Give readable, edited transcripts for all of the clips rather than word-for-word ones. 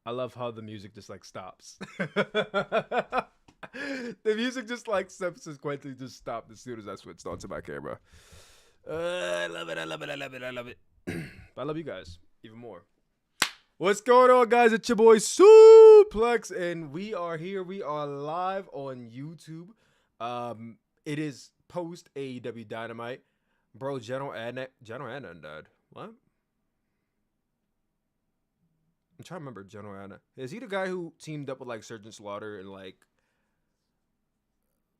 I love how the music just like stops. The music just like subsequently just stopped as soon as I switched onto my camera. I love it. I love it. I love it. I love it. But I love you guys even more. What's going on, guys? It's your boy Sooplex, and we are here. We are live on YouTube. It is post AEW Dynamite, bro. General Adnan died. What? I'm trying to remember General Adnan. Is he the guy who teamed up with like Surgeon Slaughter and like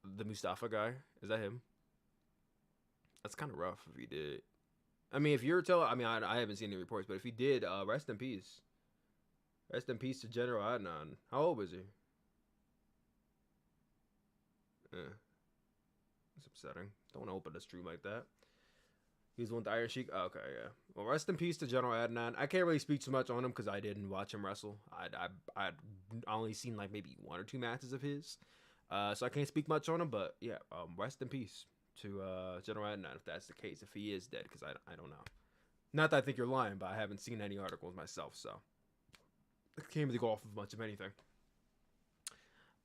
the Mustafa guy? Is that him? That's kind of rough if he did. I mean, if you're telling, I mean, I haven't seen any reports, but if he did, rest in peace. Rest in peace to General Adnan. How old was he? Yeah, it's upsetting. Don't want to open a stream like that. He's one with the Iron Sheik. Oh, okay, yeah. Well, rest in peace to General Adnan. I can't really speak too much on him because I didn't watch him wrestle. I'd only seen like maybe 1 or 2 matches of his, so I can't speak much on him. But yeah, rest in peace to General Adnan if that's the case. If he is dead, because I don't know. Not that I think you're lying, but I haven't seen any articles myself, so I can't really go off of much of anything.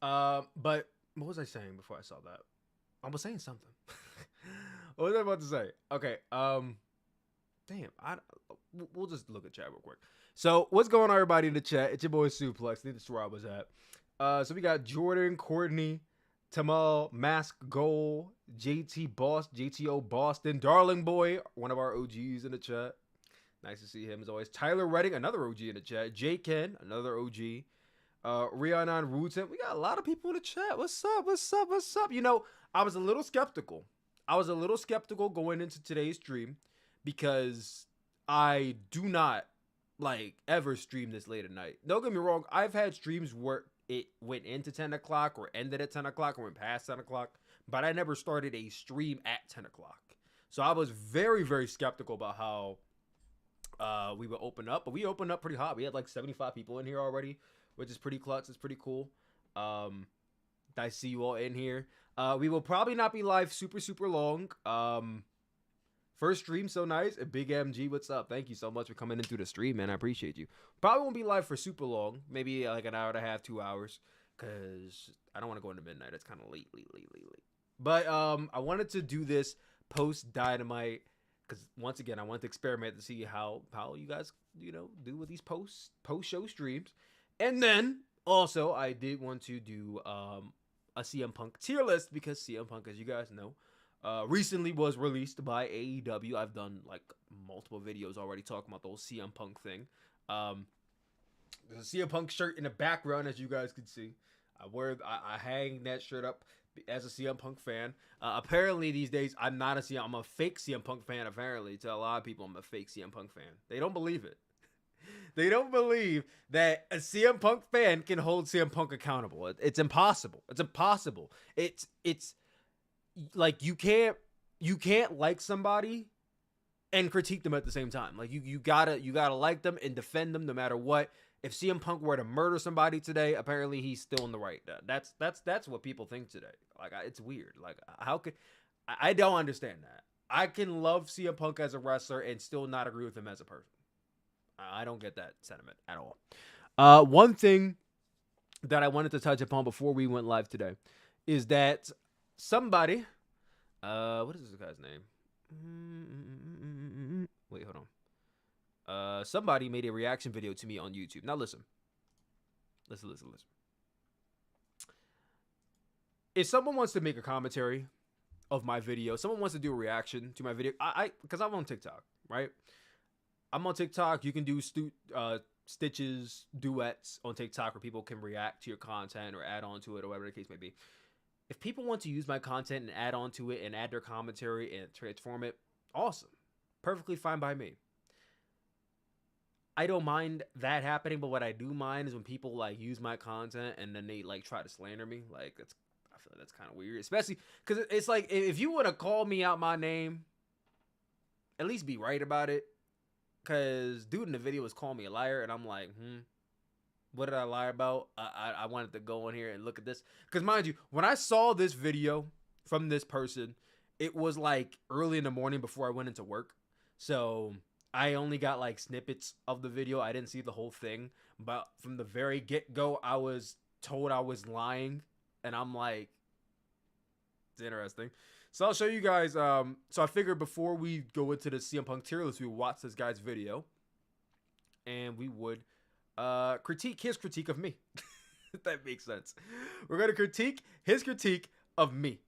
But what was I saying before I saw that? I was saying something. What was I about to say? Okay. Damn. We'll just look at chat real quick. So what's going on, everybody in the chat? It's your boy Sooplex. This is where I was at. So we got Jordan, Courtney, Tamal, Mask Goal, JTO Boston, Darling Boy, one of our OGs in the chat. Nice to see him as always. Tyler Redding, another OG in the chat. J Ken, another OG. Rhiannon Rutan. We got a lot of people in the chat. What's up? What's up? What's up? You know, I was a little skeptical. Going into today's stream because I do not like ever stream this late at night. Don't get me wrong. I've had streams where it went into 10 o'clock or ended at 10 o'clock or went past 10 o'clock, but I never started a stream at 10 o'clock. So I was very, very skeptical about how we would open up, but we opened up pretty hot. We had like 75 people in here already, which is pretty clutch. It's pretty cool. I see you all in here. We will probably not be live super long. First stream, so nice. And Big MG, what's up? Thank you so much for coming into the stream, man. I appreciate you. Probably won't be live for super long. Maybe like an hour and a half, 2 hours. Because I don't want to go into midnight. It's kind of late. But I wanted to do this post Dynamite. Because once again, I want to experiment to see how you guys, do with these post show streams. And then also I did want to do a CM Punk tier list because CM Punk, as you guys know, recently was released by AEW. I've done like multiple videos already talking about the whole CM Punk thing. There's a CM Punk shirt in the background, as you guys can see. I hang that shirt up as a CM Punk fan. Apparently these days I'm a fake CM Punk fan. Apparently to a lot of people I'm a fake CM Punk fan. They don't believe it. They don't believe that a CM Punk fan can hold CM Punk accountable. It's impossible. It's impossible. It's like you can't like somebody and critique them at the same time. Like you gotta like them and defend them no matter what. If CM Punk were to murder somebody today, apparently he's still in the right. That's what people think today. Like it's weird. Like how could I don't understand that. I can love CM Punk as a wrestler and still not agree with him as a person. I don't get that sentiment at all. One thing that I wanted to touch upon before we went live today is that somebody, what is this guy's name? Wait, hold on. Somebody made a reaction video to me on YouTube. Now listen. If someone wants to make a commentary of my video, someone wants to do a reaction to my video, because I'm on TikTok, right? I'm on TikTok. You can do stitches, duets on TikTok where people can react to your content or add on to it or whatever the case may be. If people want to use my content and add on to it and add their commentary and transform it, awesome. Perfectly fine by me. I don't mind that happening, but what I do mind is when people like use my content and then they like try to slander me. Like I feel like that's kind of weird, especially because it's like if you want to call me out my name, at least be right about it. Because dude in the video was calling me a liar, and I'm like, what did I lie about? I wanted to go in here and look at this. Because mind you, when I saw this video from this person, it was like early in the morning before I went into work. So I only got like snippets of the video. I didn't see the whole thing. but from the very get-go, I was told I was lying, and I'm like, it's interesting. So I'll show you guys. So I figured before we go into the CM Punk tier list, we would watch this guy's video, and we would critique his critique of me. If that makes sense. We're gonna critique his critique of me.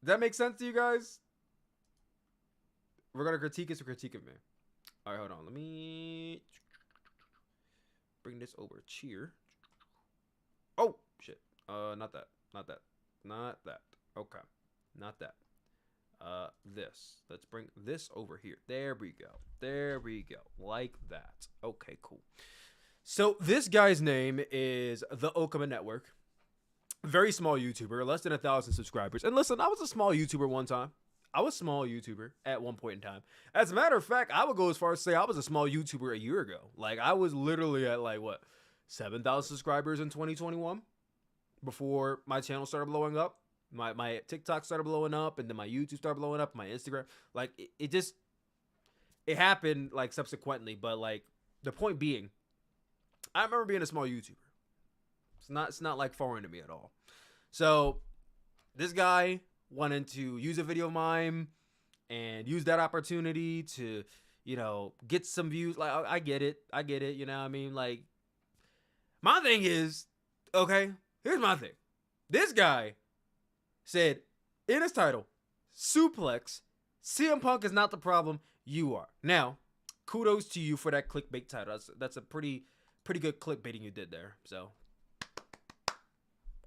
Does that make sense to you guys? We're gonna critique his critique of me. All right, hold on. Let me bring this over. Cheer. Oh shit. Not that. Not that. Not that. Okay. Not that. This. Let's bring this over here. There we go. There we go. Like that. Okay, cool. So this guy's name is the Okama Network. Very small YouTuber, less than 1,000 subscribers. And listen, I was a small YouTuber one time. I was a small YouTuber at one point in time. As a matter of fact, I would go as far as say I was a small YouTuber a year ago. Like, I was literally at like, what, 7,000 subscribers in 2021 before my channel started blowing up. My TikTok started blowing up, and then my YouTube started blowing up, my Instagram. Like, it happened, like, subsequently. But, like, the point being, I remember being a small YouTuber. It's not like foreign to me at all. So, this guy wanted to use a video of mine and use that opportunity to, you know, get some views. Like, I get it, you know what I mean? Like, my thing is, okay, here's my thing. This guy said in his title, Sooplex, CM Punk is not the problem, you are. Now, kudos to you for that clickbait title. That's a pretty good clickbaiting you did there. So,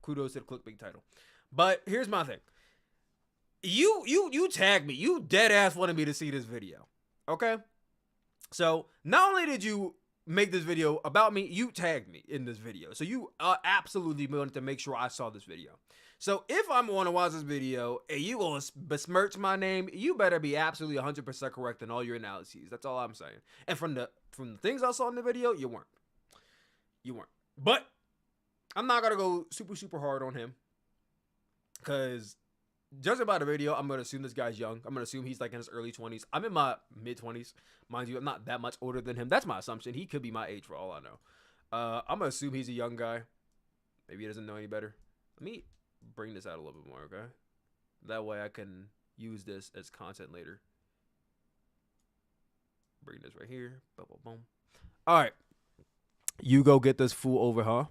kudos to the clickbait title. But here's my thing. You tagged me. You dead ass wanted me to see this video. Okay? So, not only did you make this video about me, you tagged me in this video. So, you absolutely wanted to make sure I saw this video. So, if I'm going to watch this video and you going to besmirch my name, you better be absolutely 100% correct in all your analyses. That's all I'm saying. And from the things I saw in the video, you weren't. You weren't. But I'm not going to go super hard on him. Because judging by the video, I'm going to assume this guy's young. I'm going to assume he's like in his early 20s. I'm in my mid-20s. Mind you, I'm not that much older than him. That's my assumption. He could be my age for all I know. I'm going to assume he's a young guy. Maybe he doesn't know any better. Let me bring this out a little bit more, okay? That way I can use this as content later. Bring this right here. Boom, boom, boom. All right. You go get this fool over, huh?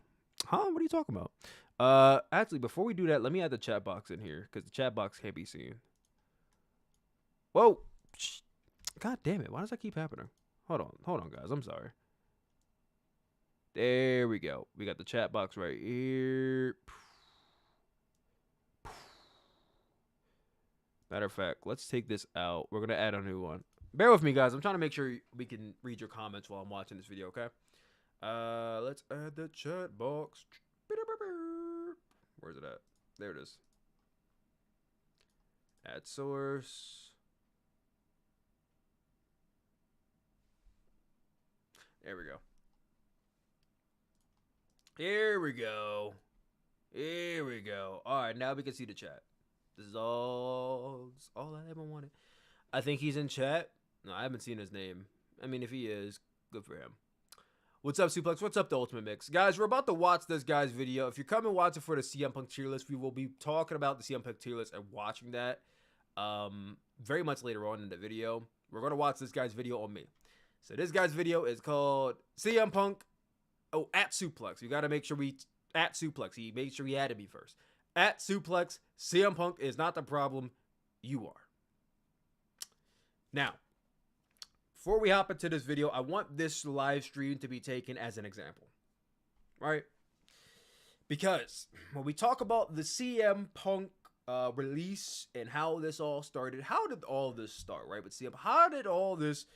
Huh? What are you talking about? Actually, before we do that, let me add the chat box in here because the chat box can't be seen. Whoa. God damn it. Why does that keep happening? Hold on, guys. I'm sorry. There we go. We got the chat box right here. Matter of fact, let's take this out. We're going to add a new one. Bear with me, guys. I'm trying to make sure we can read your comments while I'm watching this video, okay? Let's add the chat box. Where's it at? There it is. Add source. There we go. Here we go. Here we go. All right, now we can see the chat. This is all I ever wanted. I think he's in chat. No, I haven't seen his name. I mean, if he is, good for him. What's up, Sooplex? What's up, The Ultimate Mix? Guys, we're about to watch this guy's video. If you're coming watching for the CM Punk tier list, we will be talking about the CM Punk tier list and watching that very much later on in the video. We're going to watch this guy's video on me. So this guy's video is called CM Punk. Oh, at Sooplex. We got to make sure we... At Sooplex. He made sure he added me first. At Sooplex, CM Punk is not the problem. You are. Now... Before we hop into this video, I want this live stream to be taken as an example, right? Because when we talk about the CM Punk release and how this all started, how did all this start, right? But CM, how did all this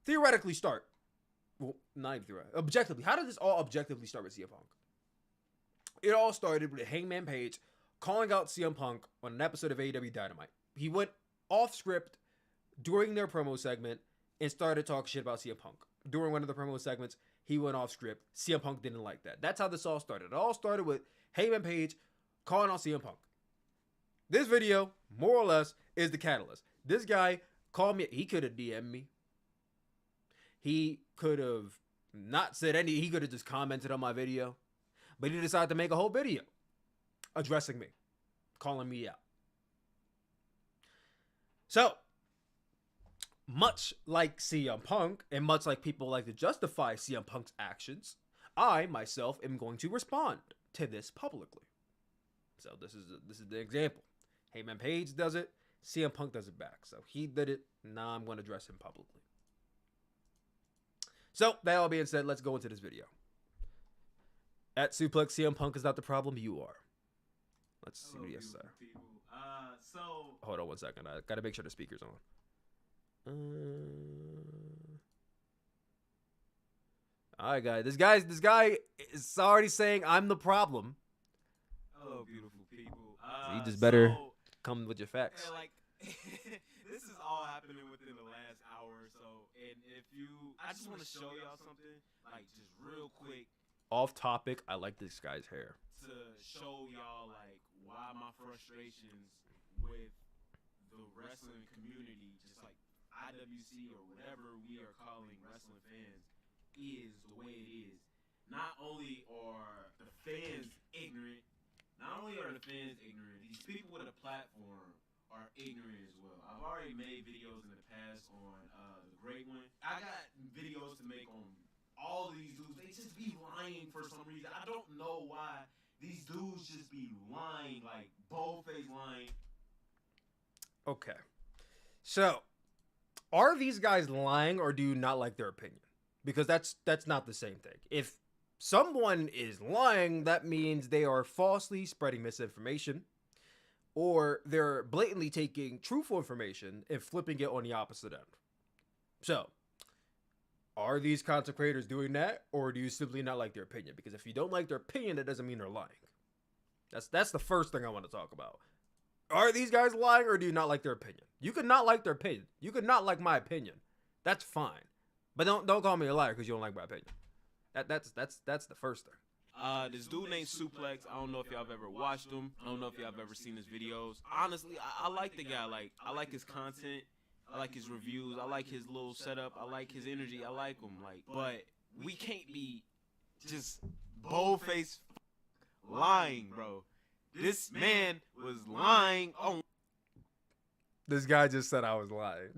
theoretically start? Well, not even theoretically. Objectively, how did this all objectively start with CM Punk? It all started with Hangman Page calling out CM Punk on an episode of AEW Dynamite. He went off script during their promo segment and started talking shit about CM Punk. During one of the promo segments, he went off script. CM Punk didn't like that. That's how this all started. It all started with Heyman Page calling out CM Punk. This video, more or less, is the catalyst. This guy called me. He could have DM'd me. He could have not said any. He could have just commented on my video, but he decided to make a whole video addressing me, calling me out. So, much like CM Punk, and much like people like to justify CM Punk's actions, I myself am going to respond to this publicly. So this is the example. Heyman Page does it, CM Punk does it back. So he did it, now I'm going to address him publicly. So that all being said, let's go into this video. At Sooplex, CM Punk is not the problem, you are. Let's see what he has to say. Hold on 1 second. I gotta make sure the speaker's on. All right, guys. This guy is already saying I'm the problem. Hello, beautiful people. You just better come with your facts. Yeah, like this is all happening within the last hour or so, and I just want to show y'all something, like just real quick. Off topic. I like this guy's hair. To show y'all like why my frustrations with the wrestling community, just like IWC or whatever we are calling wrestling fans, is the way it is. Not only are the fans ignorant, these people with a platform are ignorant as well. I've already made videos in the past on the Great One. I got videos to make on all of these dudes. They just be lying for some reason. I don't know why these dudes just be lying, like bold-faced lying. Okay. So, are these guys lying or do you not like their opinion? Because that's not the same thing. If someone is lying, that means they are falsely spreading misinformation, or they're blatantly taking truthful information and flipping it on the opposite end. So, are these content creators doing that, or do you simply not like their opinion? Because if you don't like their opinion, that doesn't mean they're lying. That's the first thing I want to talk about. Are these guys lying, or do you not like their opinion? You could not like their opinion. You could not like my opinion. That's fine. But don't call me a liar because you don't like my opinion. That's the first thing. This dude named Sooplex. I don't know if y'all have ever watched him. I don't know if y'all have ever seen his videos. Honestly, I like the guy. Like, I like his content. I like his reviews. I like his little setup. I like his energy. I like him. Like, but we can't be just bold-faced lying, bro. This man was lying on. This guy just said I was lying.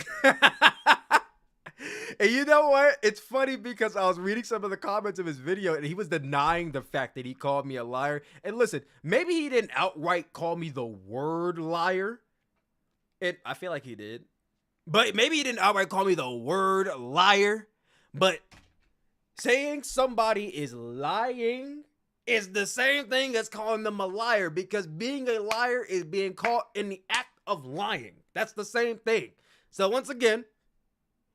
And you know what? It's funny because I was reading some of the comments of his video and he was denying the fact that he called me a liar. And listen, maybe he didn't outright call me the word liar. I feel like he did. But maybe he didn't outright call me the word liar. But saying somebody is lying is the same thing as calling them a liar, because being a liar is being caught in the act of lying. That's the same thing. So once again,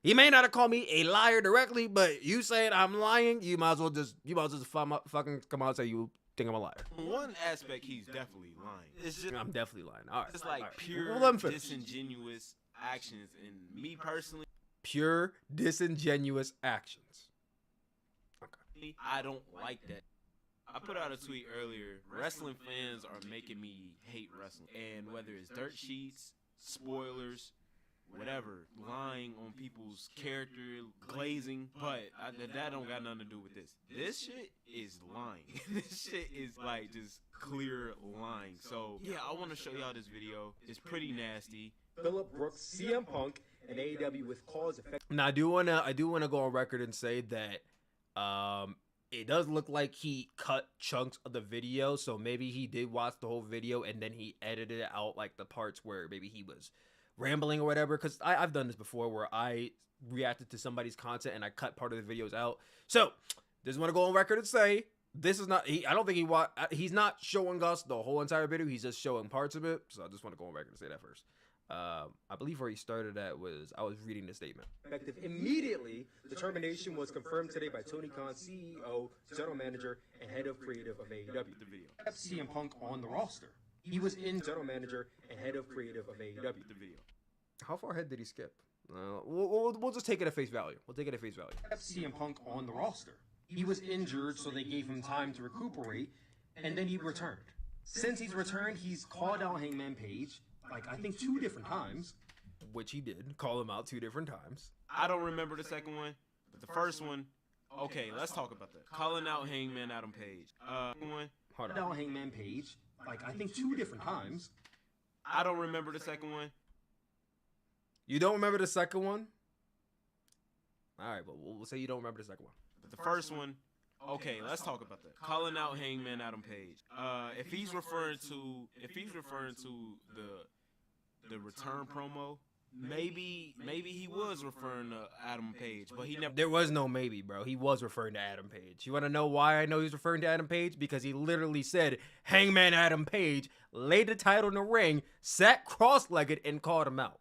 he may not have called me a liar directly, but you saying I'm lying, you might as well just fucking come out and say you think I'm a liar. One aspect, he's definitely lying. It's just, I'm definitely lying. All right. It's like pure disingenuous actions, and me personally, pure disingenuous actions. Okay. I don't like that. I put out a tweet earlier. Wrestling fans are making me hate wrestling, and whether it's dirt sheets, spoilers, whatever, lying on people's character, glazing, but that don't got nothing to do with this. This shit is lying. This shit is like just clear lying. So yeah, I want to show y'all this video. It's pretty nasty. Phillip Brooks, CM Punk, and AEW with cause effect. Now I do wanna go on record and say that it does look like he cut chunks of the video, so maybe he did watch the whole video and then he edited out like the parts where maybe he was rambling or whatever, because I've done this before where I reacted to somebody's content and I cut part of the videos out. So just want to go on record and say this is not he's not showing us the whole entire video, he's just showing parts of it. So I just want to go on record and say that first. I believe where he started at was, I was reading the statement. Effective immediately, the termination was confirmed today by Tony Khan, CEO, general manager, and head of creative of AEW. The video. CM Punk on the roster. He was in general manager and head of creative of AEW. The video. How far ahead did he skip? We'll just take it at face value. We'll take it at face value. CM Punk on the roster. He was injured, so they gave him time to recuperate, and then he returned. Since he's returned, he's called out Hangman Page, like I think 2 different times. Which he did. Call him out 2 different times. I don't remember the second one, but the first one, Okay, let's talk about that. Calling out Hangman Adam Page. One. Hold Called on. out Hangman Page, like I think 2 different times. I don't remember the second one. You don't remember the second one? All right, but we'll say you don't remember the second one. But the first one, okay, let's talk about that. Calling out Hangman Adam Page. If he's referring to the return promo, maybe he was referring to Adam Page, but he never. There was no maybe, bro. He was referring to Adam Page. You want to know why I know he's referring to Adam Page? Because he literally said Hangman Adam Page, laid the title in the ring, sat cross-legged, and called him out.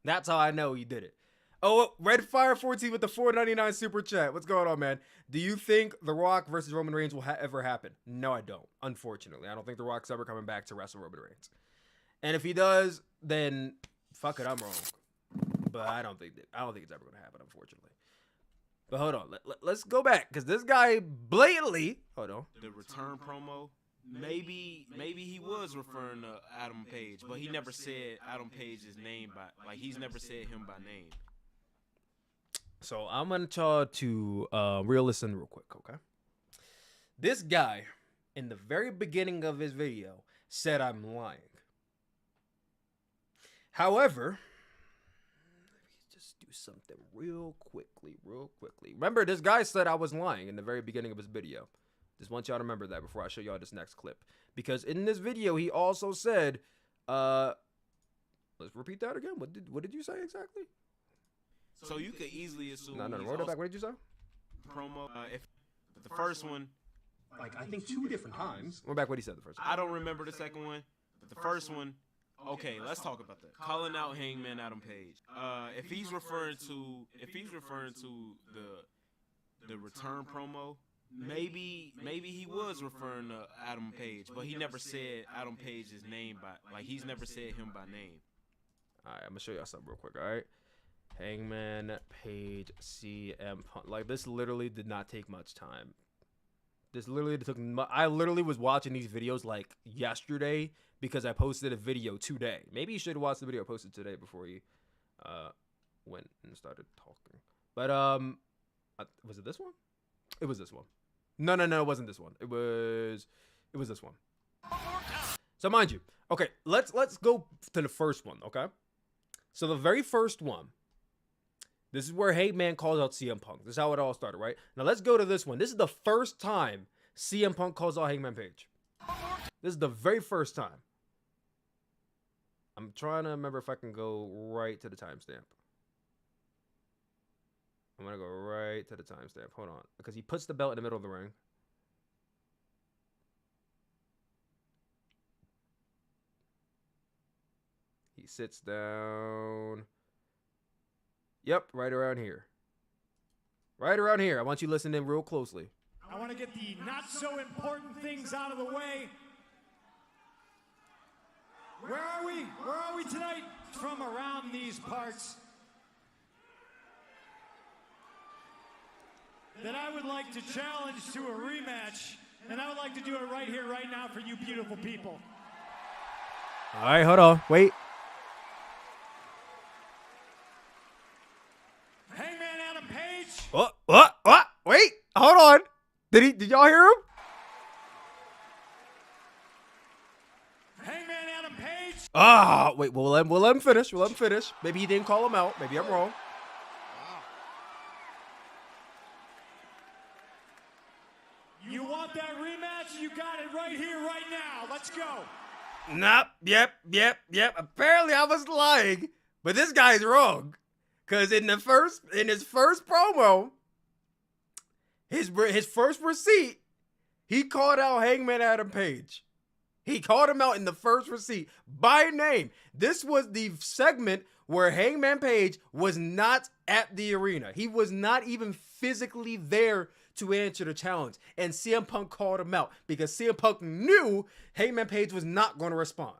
That's how I know he did it. Oh, Red Fire 14 with the $4.99 super chat. What's going on, man? Do you think The Rock versus Roman Reigns will ever happen? No, I don't. Unfortunately, I don't think The Rock's ever coming back to wrestle Roman Reigns. And if he does, then fuck it, I'm wrong. But I don't think it's ever gonna happen, unfortunately. But hold on, let's go back because this guy blatantly. Hold on. The return promo. Maybe he was referring to Adam Page, but he never said Adam Page's name he's never said him by name. So I'm gonna try to re-listen real quick, okay? This guy, in the very beginning of his video, said I'm lying. However, let me just do something real quickly. Remember, this guy said I was lying in the very beginning of his video. Just want y'all to remember that before I show y'all this next clip. Because in this video, he also said, let's repeat that again. What did you say exactly? So you could easily assume. No, roll it back. What did you say? Promo. If the first one, Like I think 2 different times. Roll back what he said the first time. I don't remember the second one, but the first one. Okay, let's talk about that. Calling out Hangman Adam Page. If he's referring to the return promo, maybe he was referring to Adam Page, but he never said Adam Page's name he's never said him by name. All right, I'm gonna show y'all something real quick. All right, Hangman Page CM Punk. Like this literally did not take much time. I literally was watching these videos like yesterday because I posted a video today. Maybe you should have watched the video I posted today before you went and started talking. But was it this one? It was this one. No, it wasn't this one. It was this one. So mind you, okay, let's go to the first one, okay? So the very first one, this is where Hangman calls out CM Punk. This is how it all started, right? Now let's go to this one. This is the first time CM Punk calls out Hangman Page. This is the very first time. I'm trying to remember if I can go right to the timestamp. I'm going to go right to the timestamp. Hold on. Because he puts the belt in the middle of the ring. He sits down. Yep, right around here. Right around here. I want you listening real closely. I want to get the not so important things out of the way. Where are we? Where are we tonight? From around these parts. That I would like to challenge to a rematch, and I would like to do it right here, right now for you beautiful people. All right, hold on. Wait. Hangman Adam Page. What? Wait, hold on. Did y'all hear him? Hangman Adam Page. Wait, we'll let him finish. Maybe he didn't call him out. Maybe I'm wrong. You want that rematch? You got it right here, right now. Let's go. Nope. Yep. Apparently I was lying, but this guy's wrong. Cause in his first promo, his first receipt, he called out Hangman Adam Page. He called him out in the first receipt by name. This was the segment where Hangman Page was not at the arena. He was not even physically there to answer the challenge. And CM Punk called him out because CM Punk knew Hangman Page was not going to respond.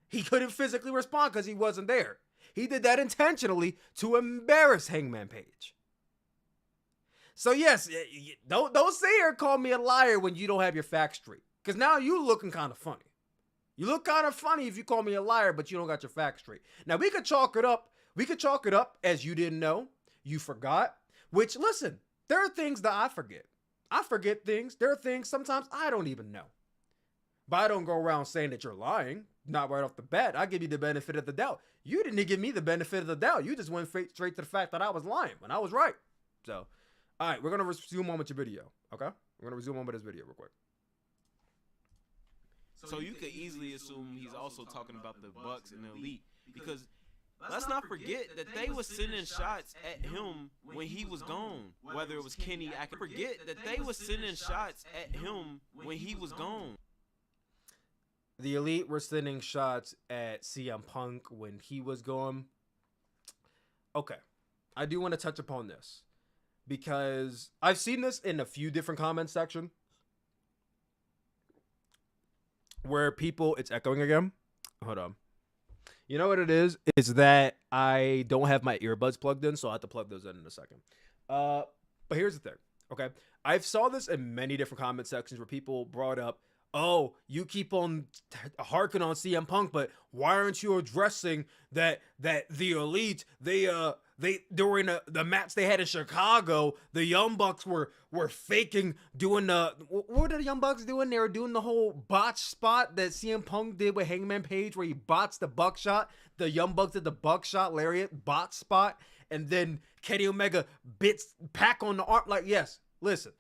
He couldn't physically respond because he wasn't there. He did that intentionally to embarrass Hangman Page. So yes, don't sit here and call me a liar when you don't have your facts straight. Because now you looking kind of funny. You look kind of funny if you call me a liar, but you don't got your facts straight. Now we could chalk it up. We could chalk it up as you didn't know, you forgot. Which, listen, There are things that I forget. I forget things. There are things sometimes I don't even know. But I don't go around saying that you're lying. Not right off the bat. I give you the benefit of the doubt. You didn't give me the benefit of the doubt. You just went straight to the fact that I was lying when I was right. So, all right, we're going to resume on with your video. Okay? We're going to resume on with this video real quick. So you could easily assume he's also talking about the Bucks and the Elite, because let's not forget that they were sending shots at him when he was gone. Whether it was Kenny, I can forget that they were sending shots at him when he was gone. The Elite were sending shots at CM Punk when he was gone. Okay, I do want to touch upon this because I've seen this in a few different comment sections where people, it's echoing again. Hold on. You know what it is? It's that I don't have my earbuds plugged in, so I have to plug those in a second. But here's the thing, okay? I've saw this in many different comment sections where people brought up, oh, you keep on harking on CM Punk, but why aren't you addressing that the Elite, they during the match they had in Chicago, the Young Bucks were faking doing what were the Young Bucks doing? They were doing the whole botch spot that CM Punk did with Hangman Page where he bots the buckshot. The Young Bucks did the buckshot lariat bot spot, and then Kenny Omega bits Pac on the arm. Like, yes, listen,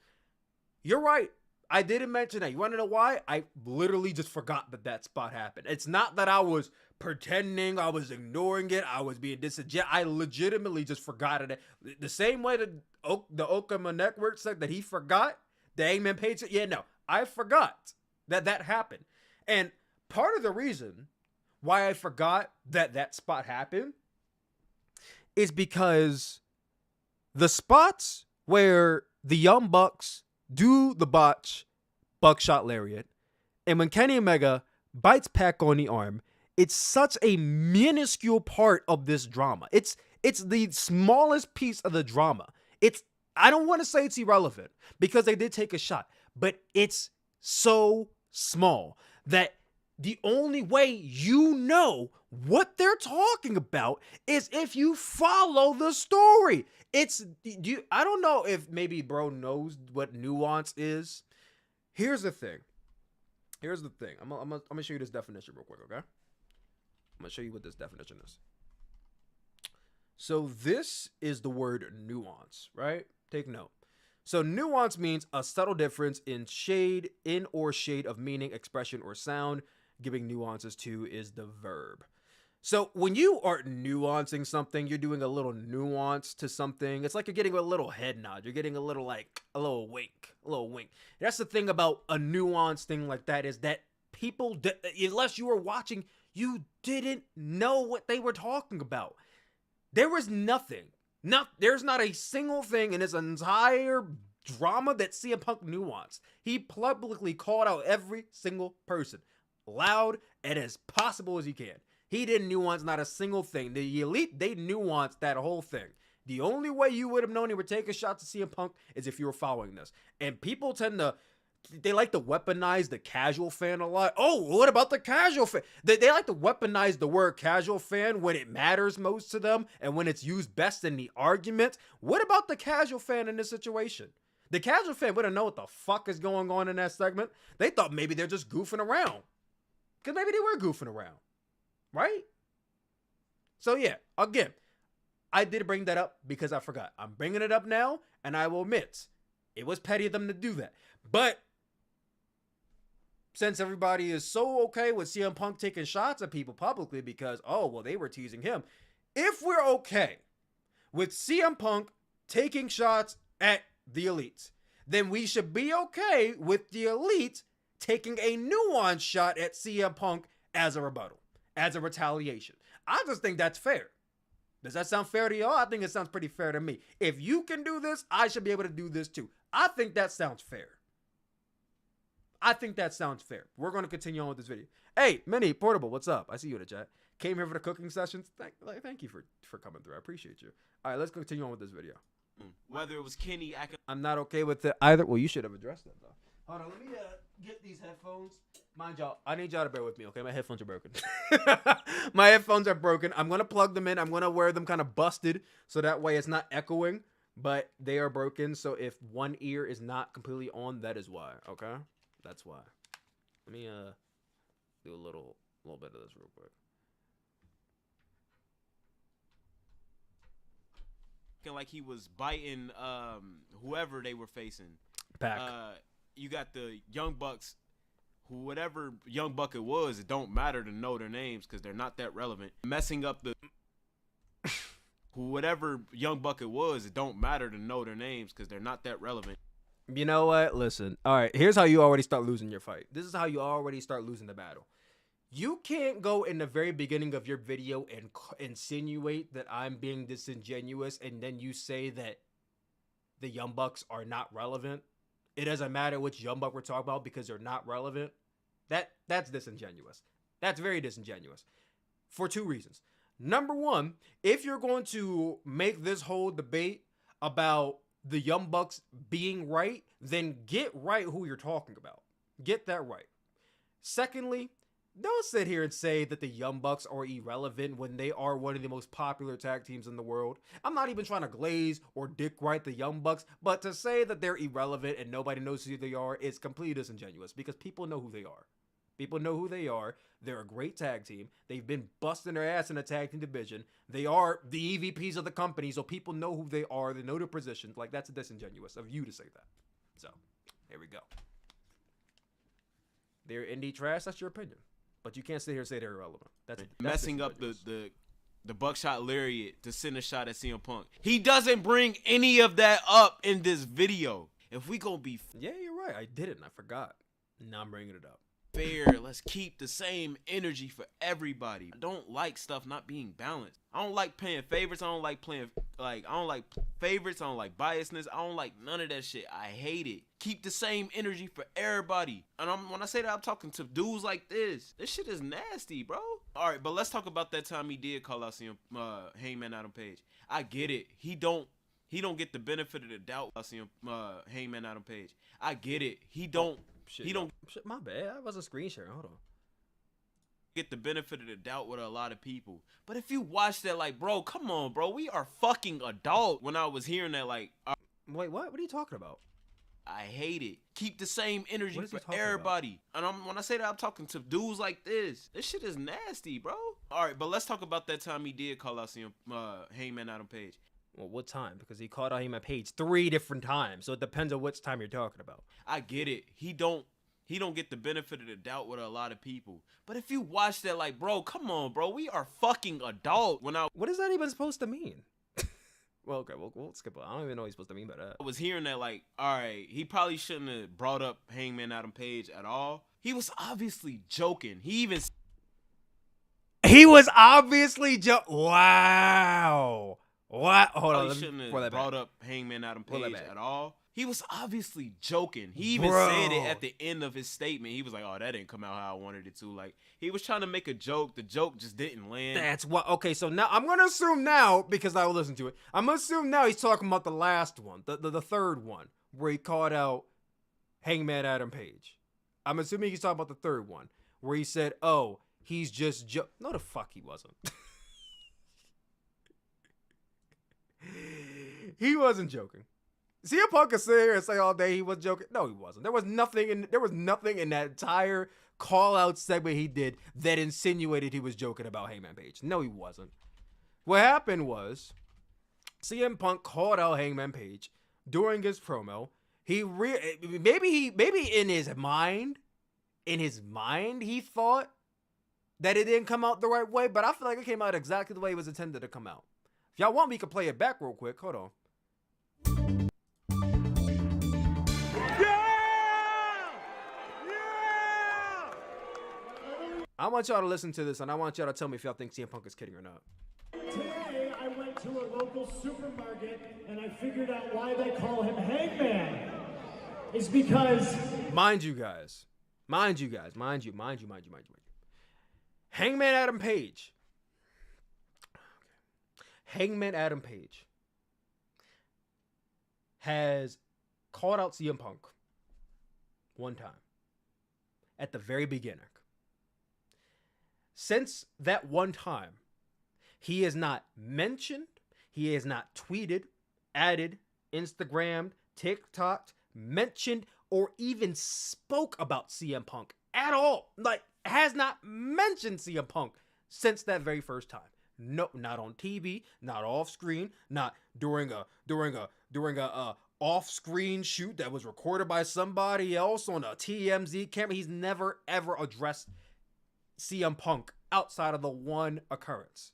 you're right. I didn't mention that. You want to know why? I literally just forgot that spot happened. It's not that I was pretending, I was ignoring it, I was being disingenuous. I legitimately just forgot it. The same way that the Okama Network said that he forgot the Hangman Page. Yeah, no, I forgot that happened. And part of the reason why I forgot that spot happened is because the spots where the Young Bucks do the buckshot lariat, and when Kenny Omega bites Pac on the arm, it's such a minuscule part of this drama. It's the smallest piece of the drama. I don't want to say it's irrelevant because they did take a shot, but it's so small that the only way you know what they're talking about is if you follow the story. I don't know if maybe bro knows what nuance is. Here's the thing. I'm gonna show you this definition real quick, okay? I'm gonna show you what this definition is. So this is the word nuance, right? Take note. So nuance means a subtle difference in or shade of meaning, expression, or sound. Giving nuances to is the verb. So when you are nuancing something, you're doing a little nuance to something. It's like you're getting a little head nod. You're getting a little wink. That's the thing about a nuanced thing like that, is that people, unless you were watching, you didn't know what they were talking about. There was nothing. There's not a single thing in this entire drama that CM Punk nuanced. He publicly called out every single person, loud and as possible as he can. He didn't nuance not a single thing. The Elite, they nuanced that whole thing. The only way you would have known he would take a shot to CM Punk is if you were following this. And people they like to weaponize the casual fan a lot. Oh, what about the casual fan? They like to weaponize the word casual fan when it matters most to them and when it's used best in the argument. What about the casual fan in this situation? The casual fan wouldn't know what the fuck is going on in that segment. They thought maybe they're just goofing around. Because maybe they were goofing around. Right? So yeah, again, I did bring that up because I forgot. I'm bringing it up now, and I will admit, it was petty of them to do that. But since everybody is so okay with CM Punk taking shots at people publicly because, oh, well, they were teasing him. If we're okay with CM Punk taking shots at the Elite, then we should be okay with the Elite taking a nuanced shot at CM Punk as a rebuttal, as a retaliation. I just think that's fair. Does that sound fair to y'all? I think it sounds pretty fair to me. If you can do this, I should be able to do this too. I think that sounds fair. We're going to continue on with this video. Hey, Mini Portable, what's up? I see you in the chat. Came here for the cooking sessions. Thank you for coming through. I appreciate you. All right, let's continue on with this video. Whether it was Kenny, I'm not okay with it either. Well, you should have addressed that though. Hold on, let me get these headphones. Mind y'all, I need y'all to bear with me, okay? My headphones are broken. My headphones are broken. I'm going to plug them in. I'm going to wear them kind of busted so that way it's not echoing. but they are broken. So if one ear is not completely on, that is why. Okay, that's why. Let me do a little bit of this real quick. Like he was biting whoever they were facing. Pac. You got the Young Bucks, whatever Young Buck it was, it don't matter to know their names because they're not that relevant. Messing up the whatever Young Buck it was, it don't matter to know their names because they're not that relevant. You know what? Listen. All right, here's how you already start losing your fight. This is how you already start losing the battle. You can't go in the very beginning of your video and insinuate that I'm being disingenuous, and then you say that the Young Bucks are not relevant. It doesn't matter which Young Buck we're talking about because they're not relevant. That's disingenuous. That's very disingenuous for two reasons. Number one, if you're going to make this whole debate about the Young Bucks being right, then get right who you're talking about. Get that right. Secondly, don't sit here and say that the Young Bucks are irrelevant when they are one of the most popular tag teams in the world. I'm not even trying to glaze or dick right the Young Bucks, but to say that they're irrelevant and nobody knows who they are is completely disingenuous because people know who they are. People know who they are. They're a great tag team. They've been busting their ass in the tag team division. They are the EVPs of the company, so people know who they are. They know their positions. Like, that's disingenuous of you to say that. So, here we go. They're indie trash. That's your opinion. But you can't sit here and say they're irrelevant. That's messing up the buckshot lariat to send a shot at CM Punk. He doesn't bring any of that up in this video. If we gonna be yeah, you're right. I didn't. I forgot. Now I'm bringing it up. Fair, let's keep the same energy for everybody. I don't like stuff not being balanced. I don't like playing favorites. I don't like favorites. I don't like biasness. I don't like none of that shit. I hate it. Keep the same energy for everybody. And when I say that, I'm talking to dudes like this. This shit is nasty, bro. All right, but let's talk about that time he did call out Hangman Adam Page. I get it. He don't get the benefit of the doubt. Hangman Adam Page. I get it. He don't. Shit, my bad. I wasn't screen sharing. Hold on. Get the benefit of the doubt with a lot of people. But if you watch that, like, bro, come on, bro. We are fucking adult. When I was hearing that, like... Wait, what? What are you talking about? I hate it. Keep the same energy for everybody. About? And when I say that, I'm talking to dudes like this. This shit is nasty, bro. All right, but let's talk about that time he did call out Hangman Adam Page. Well, what time? Because he called out Hangman Page 3 different times. So it depends on which time you're talking about. I get it. He don't get the benefit of the doubt with a lot of people. But if you watch that, like, bro, come on, bro. We are fucking adult. What is that even supposed to mean? Well, okay, we'll skip it. I don't even know what he's supposed to mean by that. I was hearing that, like, all right, he probably shouldn't have brought up Hangman Adam Page at all. He was obviously joking. He was obviously joking. Wow. What? Hold on. Shouldn't have brought up Hangman Adam Page at all. He was obviously joking. He even said it at the end of his statement. He was like, "Oh, that didn't come out how I wanted it to." Like, he was trying to make a joke. The joke just didn't land. That's what. Okay, so now I'm gonna assume now, because I will listen to it. I'm gonna assume now he's talking about the last one, the third one, where he called out Hangman Adam Page. I'm assuming he's talking about the third one, where he said, "Oh, he's just No, the fuck he wasn't. He wasn't joking. CM Punk can sit here and say all day he was joking. No, he wasn't. There was nothing in that entire call-out segment he did that insinuated he was joking about Hangman Page. No, he wasn't. What happened was CM Punk called out Hangman Page during his promo. Maybe in his mind he thought that it didn't come out the right way, but I feel like it came out exactly the way it was intended to come out. If y'all want, we can play it back real quick. Hold on. I want y'all to listen to this, and I want y'all to tell me if y'all think CM Punk is kidding or not. Today, I went to a local supermarket, and I figured out why they call him Hangman. It's because... Mind you. Hangman Adam Page. Hangman Adam Page has called out CM Punk one time at the very beginning. Since that one time, he has not mentioned, he has not tweeted, added Instagrammed, TikToked, mentioned, or even spoke about CM Punk at all. Like, has not mentioned CM Punk since that very first time. No, not on TV, not off screen, not during a off-screen shoot that was recorded by somebody else on a TMZ camera. He's never ever addressed CM Punk outside of the one occurrence.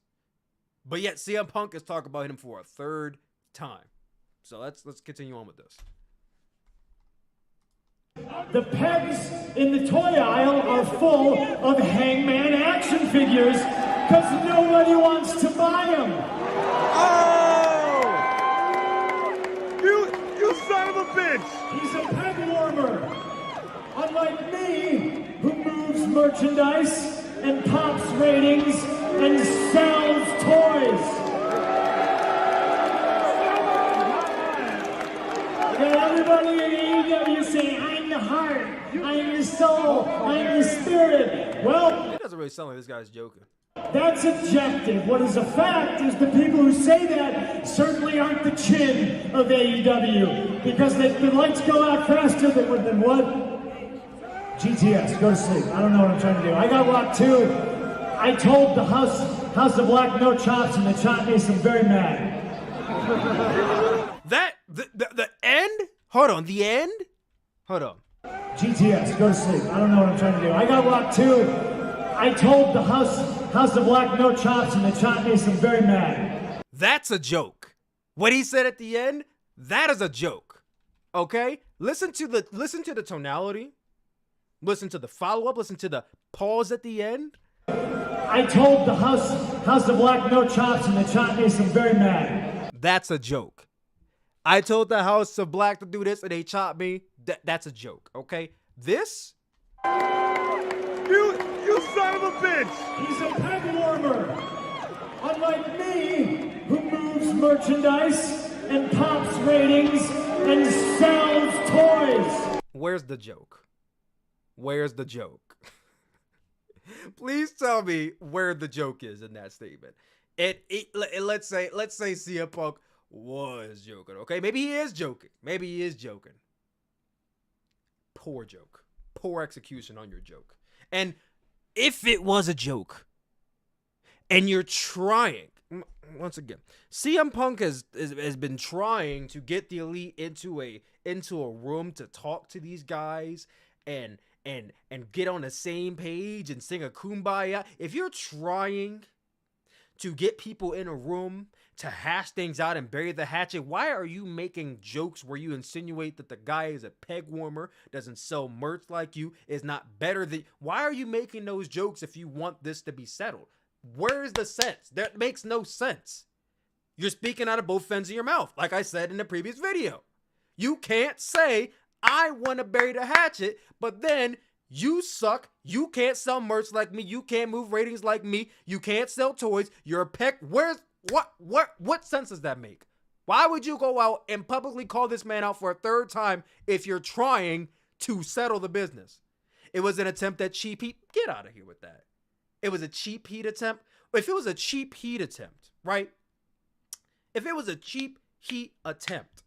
But yet CM Punk is talking about him for a third time. So let's continue on with this. The pegs in the toy aisle are full of Hangman action figures because nobody wants to buy them. Oh! You son of a bitch! He's a peg warmer. Unlike me, who moves merchandise and pops ratings and sells toys. Everybody in AEW say, I'm the heart, I'm the soul, I'm the spirit. Well, it doesn't really sound like this guy's joking. That's objective. What is a fact is the people who say that certainly aren't the chin of AEW because the lights go out faster than what? GTS, go to sleep. I don't know what I'm trying to do. I got walked too. I told the House of Black no chops and they chopped me, so I'm very mad. That the end? Hold on, the end? Hold on. GTS, go to sleep. I don't know what I'm trying to do. I got walked too. I told the House of Black no chops and they chopped me, so I'm very mad. That's a joke. What he said at the end, that is a joke. Okay? Listen to the tonality. Listen to the follow-up. Listen to the pause at the end. I told the House of Black no chops and they chopped me, so I'm very mad. That's a joke. I told the House of Black to do this and they chopped me. That's a joke, okay? This? You son of a bitch! He's a peg warmer. Unlike me, who moves merchandise and pops ratings and sells toys. Where's the joke? Where's the joke? Please tell me where the joke is in that statement. Let's say CM Punk was joking, okay? Maybe he is joking. Poor joke. Poor execution on your joke. And if it was a joke, and you're trying, once again, CM Punk has been trying to get the Elite into a room to talk to these guys and get on the same page and sing a kumbaya. If you're trying to get people in a room to hash things out and bury the hatchet, why are you making jokes where you insinuate that the guy is a peg warmer, doesn't sell merch like you, is not better than... Why are you making those jokes if you want this to be settled? Where is the sense? That makes no sense. You're speaking out of both ends of your mouth, like I said in the previous video. You can't say, I want to bury the hatchet, but then you suck, you can't sell merch like me, you can't move ratings like me, you can't sell toys, you're a peck. What sense does that make? Why would you go out and publicly call this man out for a third time if you're trying to settle the business? It was an attempt at cheap heat. Get out of here with that. It was a cheap heat attempt. If it was a cheap heat attempt, right? If it was a cheap heat attempt,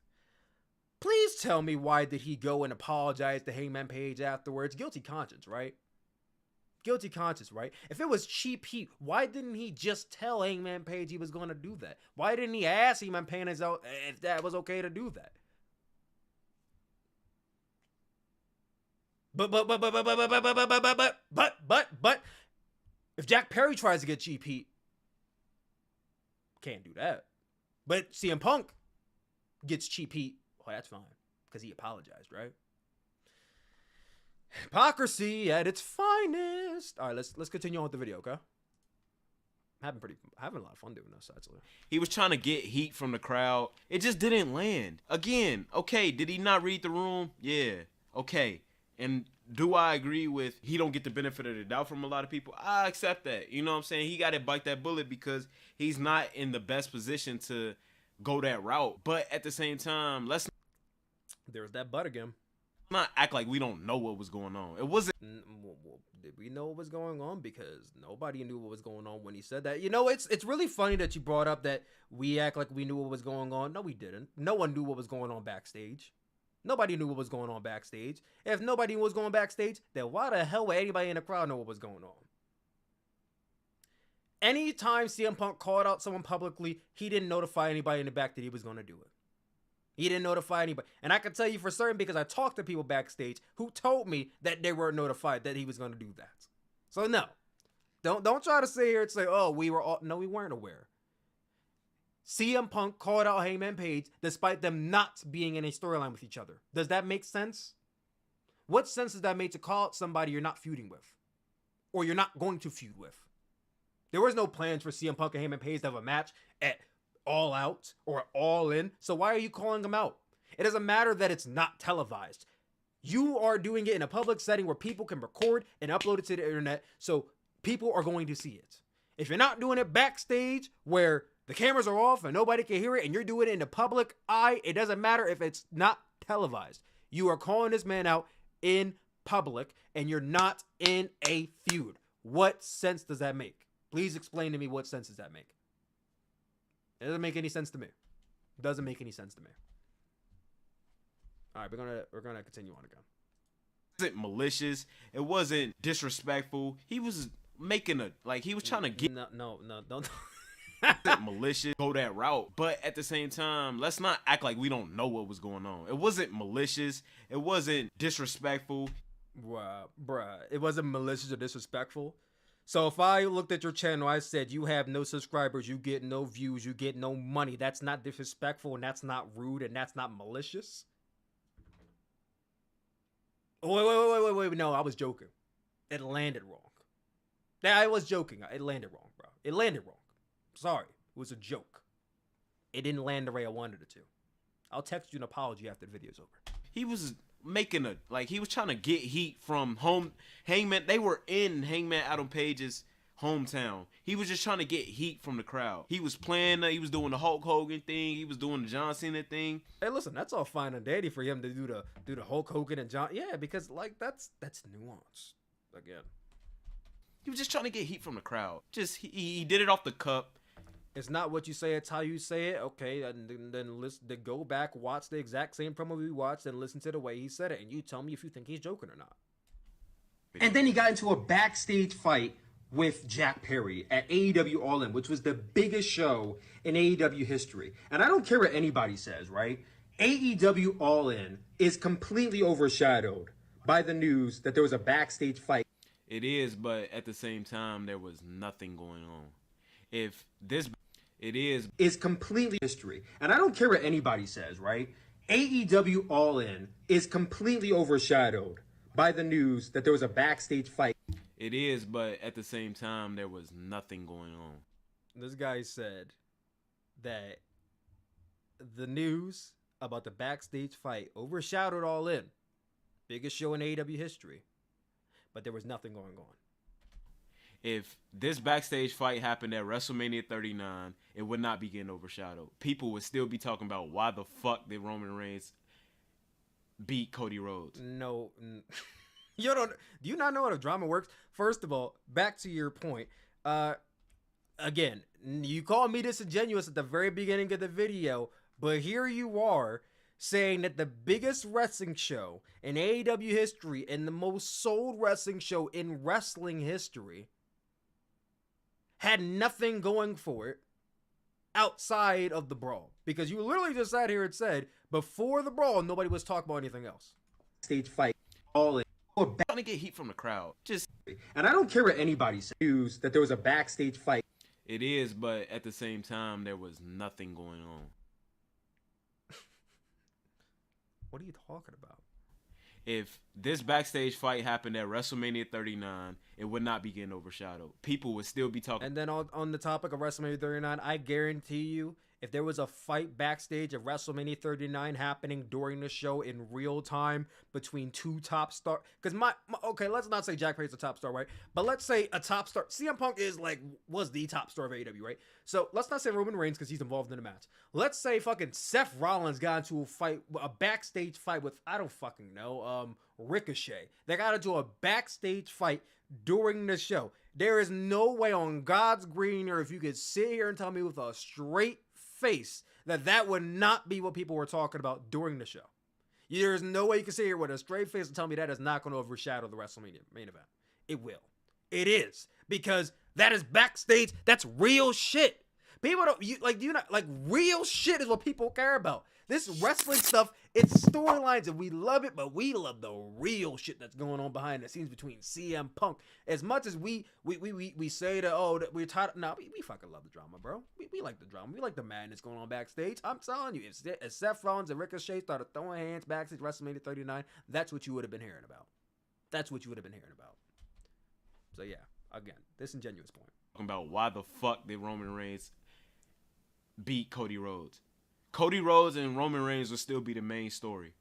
please tell me why did he go and apologize to Hangman Page afterwards? Guilty conscience, right? Guilty conscience, right? If it was cheap heat, why didn't he just tell Hangman Page he was going to do that? Why didn't he ask Hangman Page if that was okay to do that? But if Jack Perry tries to get cheap heat, can't do that. But CM Punk gets cheap heat. Oh, that's fine, because he apologized, right? Hypocrisy at its finest. All right, let's continue on with the video, okay? I'm having a lot of fun doing this, actually. He was trying to get heat from the crowd. It just didn't land. Again, okay, did he not read the room? Yeah, okay. And do I agree with he don't get the benefit of the doubt from a lot of people? I accept that. You know what I'm saying? He got to bite that bullet because he's not in the best position to go that route. But at the same time, there's that but again. Not act like we don't know what was going on. It wasn't. Well, did we know what was going on? Because nobody knew what was going on when he said that. You know, it's really funny that you brought up that we act like we knew what was going on. No, we didn't. No one knew what was going on backstage. Nobody knew what was going on backstage. If nobody was going backstage, then why the hell would anybody in the crowd know what was going on? Anytime CM Punk called out someone publicly, he didn't notify anybody in the back that he was going to do it. He didn't notify anybody. And I can tell you for certain because I talked to people backstage who told me that they weren't notified that he was going to do that. So no. Don't try to sit here and say, oh, we were all... No, we weren't aware. CM Punk called out Hangman Page despite them not being in a storyline with each other. Does that make sense? What sense does that make to call out somebody you're not feuding with? Or you're not going to feud with? There was no plans for CM Punk and Hangman Page to have a match at All Out or All In. So why are you calling them out? It doesn't matter that it's not televised. You are doing it in a public setting where people can record and upload it to the internet, so people are going to see it. If you're not doing it backstage where the cameras are off and nobody can hear it and you're doing it in the public eye, it doesn't matter if it's not televised. You are calling this man out in public and you're not in a feud. What sense does that make? Please explain to me what sense does that make? It doesn't make any sense to me. It doesn't make any sense to me. All right, we're gonna continue on again. It wasn't malicious. It wasn't disrespectful. He was making he was trying to get No, don't. malicious, go that route. But at the same time, let's not act like we don't know what was going on. It wasn't malicious. It wasn't disrespectful. Bruh, it wasn't malicious or disrespectful. So if I looked at your channel, I said you have no subscribers, you get no views, you get no money. That's not disrespectful and that's not rude and that's not malicious. Wait. No, I was joking. It landed wrong. I was joking. It landed wrong, bro. It landed wrong. Sorry. It was a joke. It didn't land the way I wanted it to. I'll text you an apology after the video's over. He was making he was trying to get heat from Hangman. They were in Hangman Adam Page's hometown. He was just trying to get heat from the crowd. He was playing, he was doing the Hulk Hogan thing. He was doing the John Cena thing. Hey, listen, that's all fine and dandy for him to do the Hulk Hogan and John. Yeah, because that's nuance. Again, he was just trying to get heat from the crowd. Just he did it off the cup. It's not what you say, it's how you say it. Okay, and then go back, watch the exact same promo we watched, and listen to the way he said it, and you tell me if you think he's joking or not. And then he got into a backstage fight with Jack Perry at AEW All In, which was the biggest show in AEW history. And I don't care what anybody says, right? AEW All In is completely overshadowed by the news that there was a backstage fight. It is, but at the same time, there was nothing going on. If this... It is completely history. And I don't care what anybody says, right? AEW All In is completely overshadowed by the news that there was a backstage fight. It is, but at the same time, there was nothing going on. This guy said that the news about the backstage fight overshadowed All In. Biggest show in AEW history. But there was nothing going on. If this backstage fight happened at WrestleMania 39, it would not be getting overshadowed. People would still be talking about why the fuck did Roman Reigns beat Cody Rhodes. No. Do you not know how the drama works? First of all, back to your point. Again, you called me disingenuous at the very beginning of the video, but here you are saying that the biggest wrestling show in AEW history and the most sold wrestling show in wrestling history had nothing going for it outside of the brawl. Because you literally just sat here and said, before the brawl, nobody was talking about anything else. Stage fight, All In. Trying to get heat from the crowd. And I don't care what anybody says. News that there was a backstage fight. It is, but at the same time, there was nothing going on. What are you talking about? If this backstage fight happened at WrestleMania 39, it would not be getting overshadowed. People would still be talking. And then on the topic of WrestleMania 39, I guarantee you, if there was a fight backstage of WrestleMania 39 happening during the show in real time between two top star, because okay, let's not say Jack Perry's a top star, right? But let's say a top star. CM Punk was the top star of AEW, right? So let's not say Roman Reigns because he's involved in the match. Let's say fucking Seth Rollins got into a backstage fight with, I don't fucking know, Ricochet. They got into a backstage fight during the show. There is no way on God's green earth you could sit here and tell me with a straight face that would not be what people were talking about during the show. There's no way you can sit here with a straight face and tell me that is not going to overshadow the WrestleMania main event. It will. It is. Because that is backstage. That's real shit. People real shit is what people care about. This wrestling stuff, it's storylines and we love it, but we love the real shit that's going on behind the scenes between CM Punk. As much as we say that we're tired, we fucking love the drama, bro. We like the drama. We like the madness going on backstage. I'm telling you, if Seth Rollins and Ricochet started throwing hands backstage WrestleMania 39, that's what you would have been hearing about. That's what you would have been hearing about. So yeah, again, disingenuous point. About why the fuck did Roman Reigns beat Cody Rhodes? Cody Rhodes and Roman Reigns will still be the main story.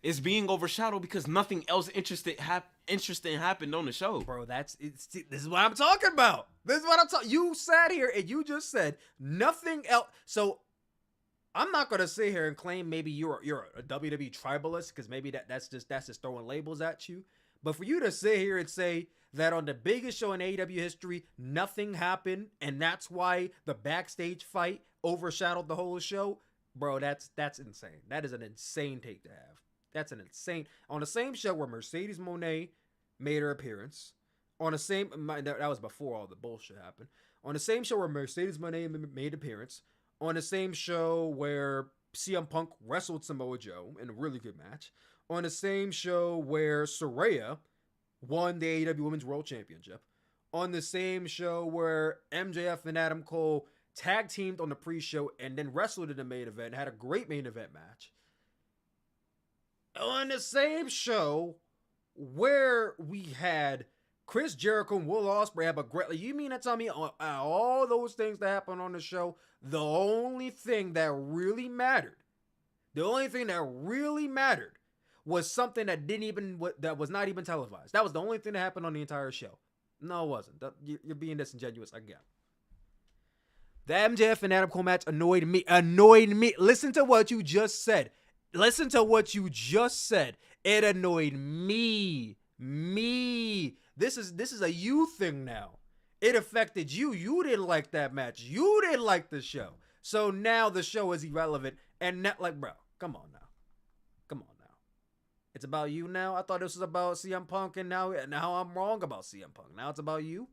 It's being overshadowed because nothing else interesting happened on the show. Bro, this is what I'm talking about. This is what I'm talking. You sat here and you just said nothing else. So I'm not gonna sit here and claim maybe you're a WWE tribalist because maybe that's just throwing labels at you. But for you to sit here and say that on the biggest show in AEW history, nothing happened, and that's why the backstage fight overshadowed the whole show, bro, that's insane. That is an insane take to have. That's an insane. On the same show where Mercedes Moné made her appearance, that was before all the bullshit happened. On the same show where Mercedes Moné made appearance, on the same show where CM Punk wrestled Samoa Joe in a really good match, on the same show where Saraya won the AEW Women's World Championship, on the same show where MJF and Adam Cole tag teamed on the pre-show and then wrestled in the main event, had a great main event match. On the same show where we had Chris Jericho and Will Ospreay have a great... You mean to tell me all those things that happened on the show, the only thing that really mattered was something that was not even televised. That was the only thing that happened on the entire show. No, it wasn't. You're being disingenuous again. The MJF and Adam Cole match annoyed me. Listen to what you just said. It annoyed me. This is a you thing now. It affected you. You didn't like that match. You didn't like the show. So now the show is irrelevant. And not bro, come on now. It's about you now. I thought this was about CM Punk, and now I'm wrong about CM Punk. Now it's about you.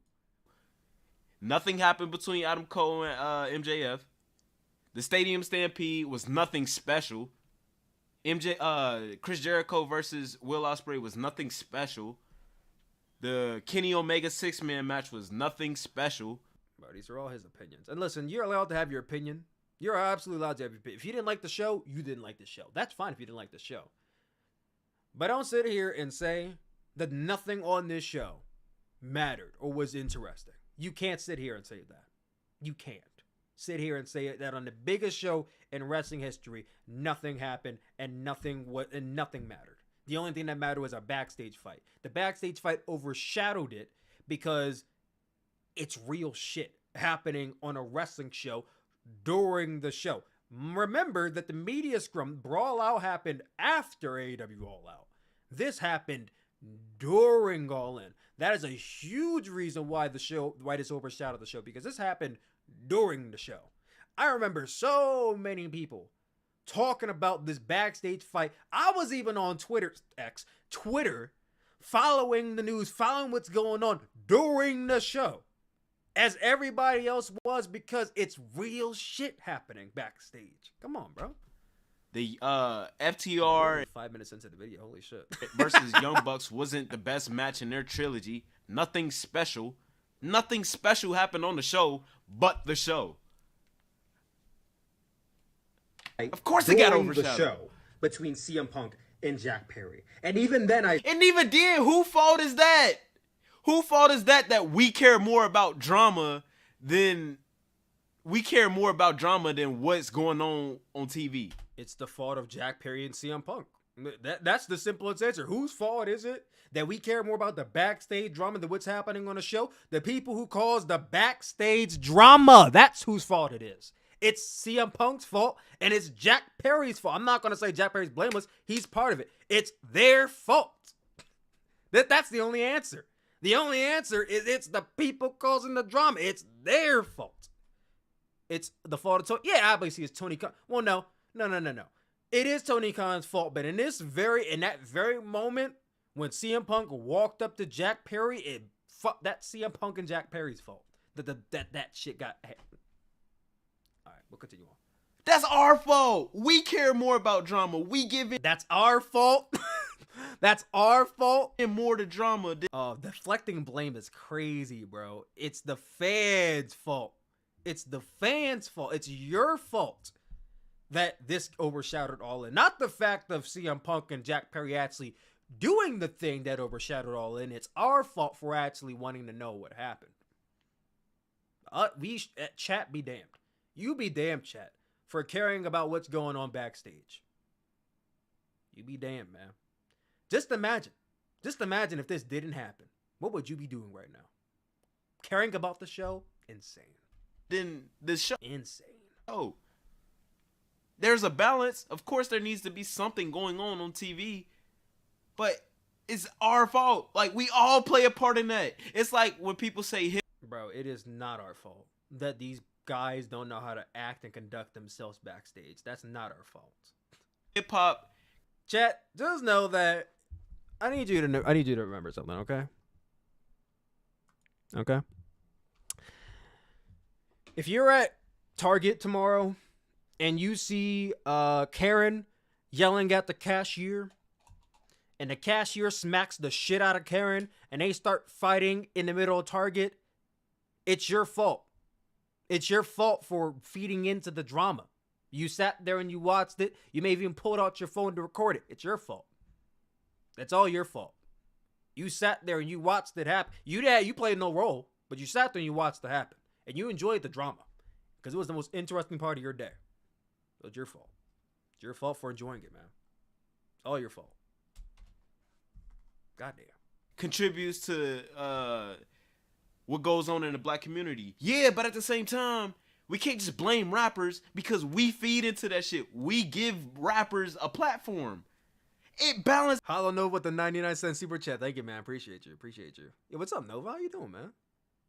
Nothing happened between Adam Cole and MJF. The Stadium Stampede was nothing special. Chris Jericho versus Will Ospreay was nothing special. The Kenny Omega 6-man match was nothing special. Bro, these are all his opinions. And listen, you're allowed to have your opinion. You're absolutely allowed to have your opinion. If you didn't like the show, you didn't like the show. That's fine if you didn't like the show. But don't sit here and say that nothing on this show mattered or was interesting. You can't sit here and say that. You can't sit here and say that on the biggest show in wrestling history, nothing happened and nothing mattered. The only thing that mattered was our backstage fight. The backstage fight overshadowed it because it's real shit happening on a wrestling show during the show. Remember that the media scrum Brawl Out happened after AEW All Out. This happened during All In. That is a huge reason why this overshadowed the show, because this happened during the show. I remember so many people talking about this backstage fight. I was even on Twitter, following the news, following what's going on during the show, as everybody else was, because it's real shit happening backstage. Come on, bro. The FTR 5 minutes into the video, holy shit, versus Young Bucks wasn't the best match in their trilogy. Nothing special happened on the show but the show. Of course it got overshadowed. The show between CM Punk and Jack Perry. And even then whose fault is that? Whose fault is that we care more about drama than we care more about drama than what's going on TV. It's the fault of Jack Perry and CM Punk. That's the simplest answer. Whose fault is it that we care more about the backstage drama than what's happening on the show? The people who cause the backstage drama. That's whose fault it is. It's CM Punk's fault, and it's Jack Perry's fault. I'm not going to say Jack Perry's blameless. He's part of it. It's their fault. That's the only answer. The only answer is it's the people causing the drama. It's their fault. It's the fault of Tony. Yeah, obviously it's Tony Khan. Well, no. It is Tony Khan's fault, but in that very moment when CM Punk walked up to Jack Perry, that's CM Punk and Jack Perry's fault. That shit got happened. All right, we'll continue on. That's our fault. We care more about drama. We give it. That's our fault. That's our fault. And more to drama. Deflecting blame is crazy, bro. It's the fans' fault. It's the fans' fault. It's your fault that this overshadowed all in. Not the fact of CM Punk and Jack Perry actually doing the thing that overshadowed all in. It's our fault for actually wanting to know what happened. Chat be damned. You be damned, chat, for caring about what's going on backstage. You be damned, man. Just imagine if this didn't happen. What would you be doing right now? Caring about the show? Insane. Then the show. Insane. Oh. There's a balance. Of course, there needs to be something going on TV, but it's our fault. Like, we all play a part in that. It's like when people say, bro, it is not our fault that these guys don't know how to act and conduct themselves backstage. That's not our fault. Hip hop. Chat, just know that I need you to remember something, okay? Okay. If you're at Target tomorrow and you see Karen yelling at the cashier, and the cashier smacks the shit out of Karen, and they start fighting in the middle of Target, it's your fault. It's your fault for feeding into the drama. You sat there and you watched it. You may have even pulled out your phone to record it. It's your fault. That's all your fault. You sat there and you watched it happen. You played no role, but you sat there and you watched it happen. And you enjoyed the drama because it was the most interesting part of your day. So it's your fault. It's your fault for enjoying it, man. It's all your fault. Goddamn. Contributes to what goes on in the black community. Yeah, but at the same time, we can't just blame rappers because we feed into that shit. We give rappers a platform. It balances. Hollow Nova with the 99-cent super chat. Thank you, man. Appreciate you. Yo, what's up, Nova? How you doing, man?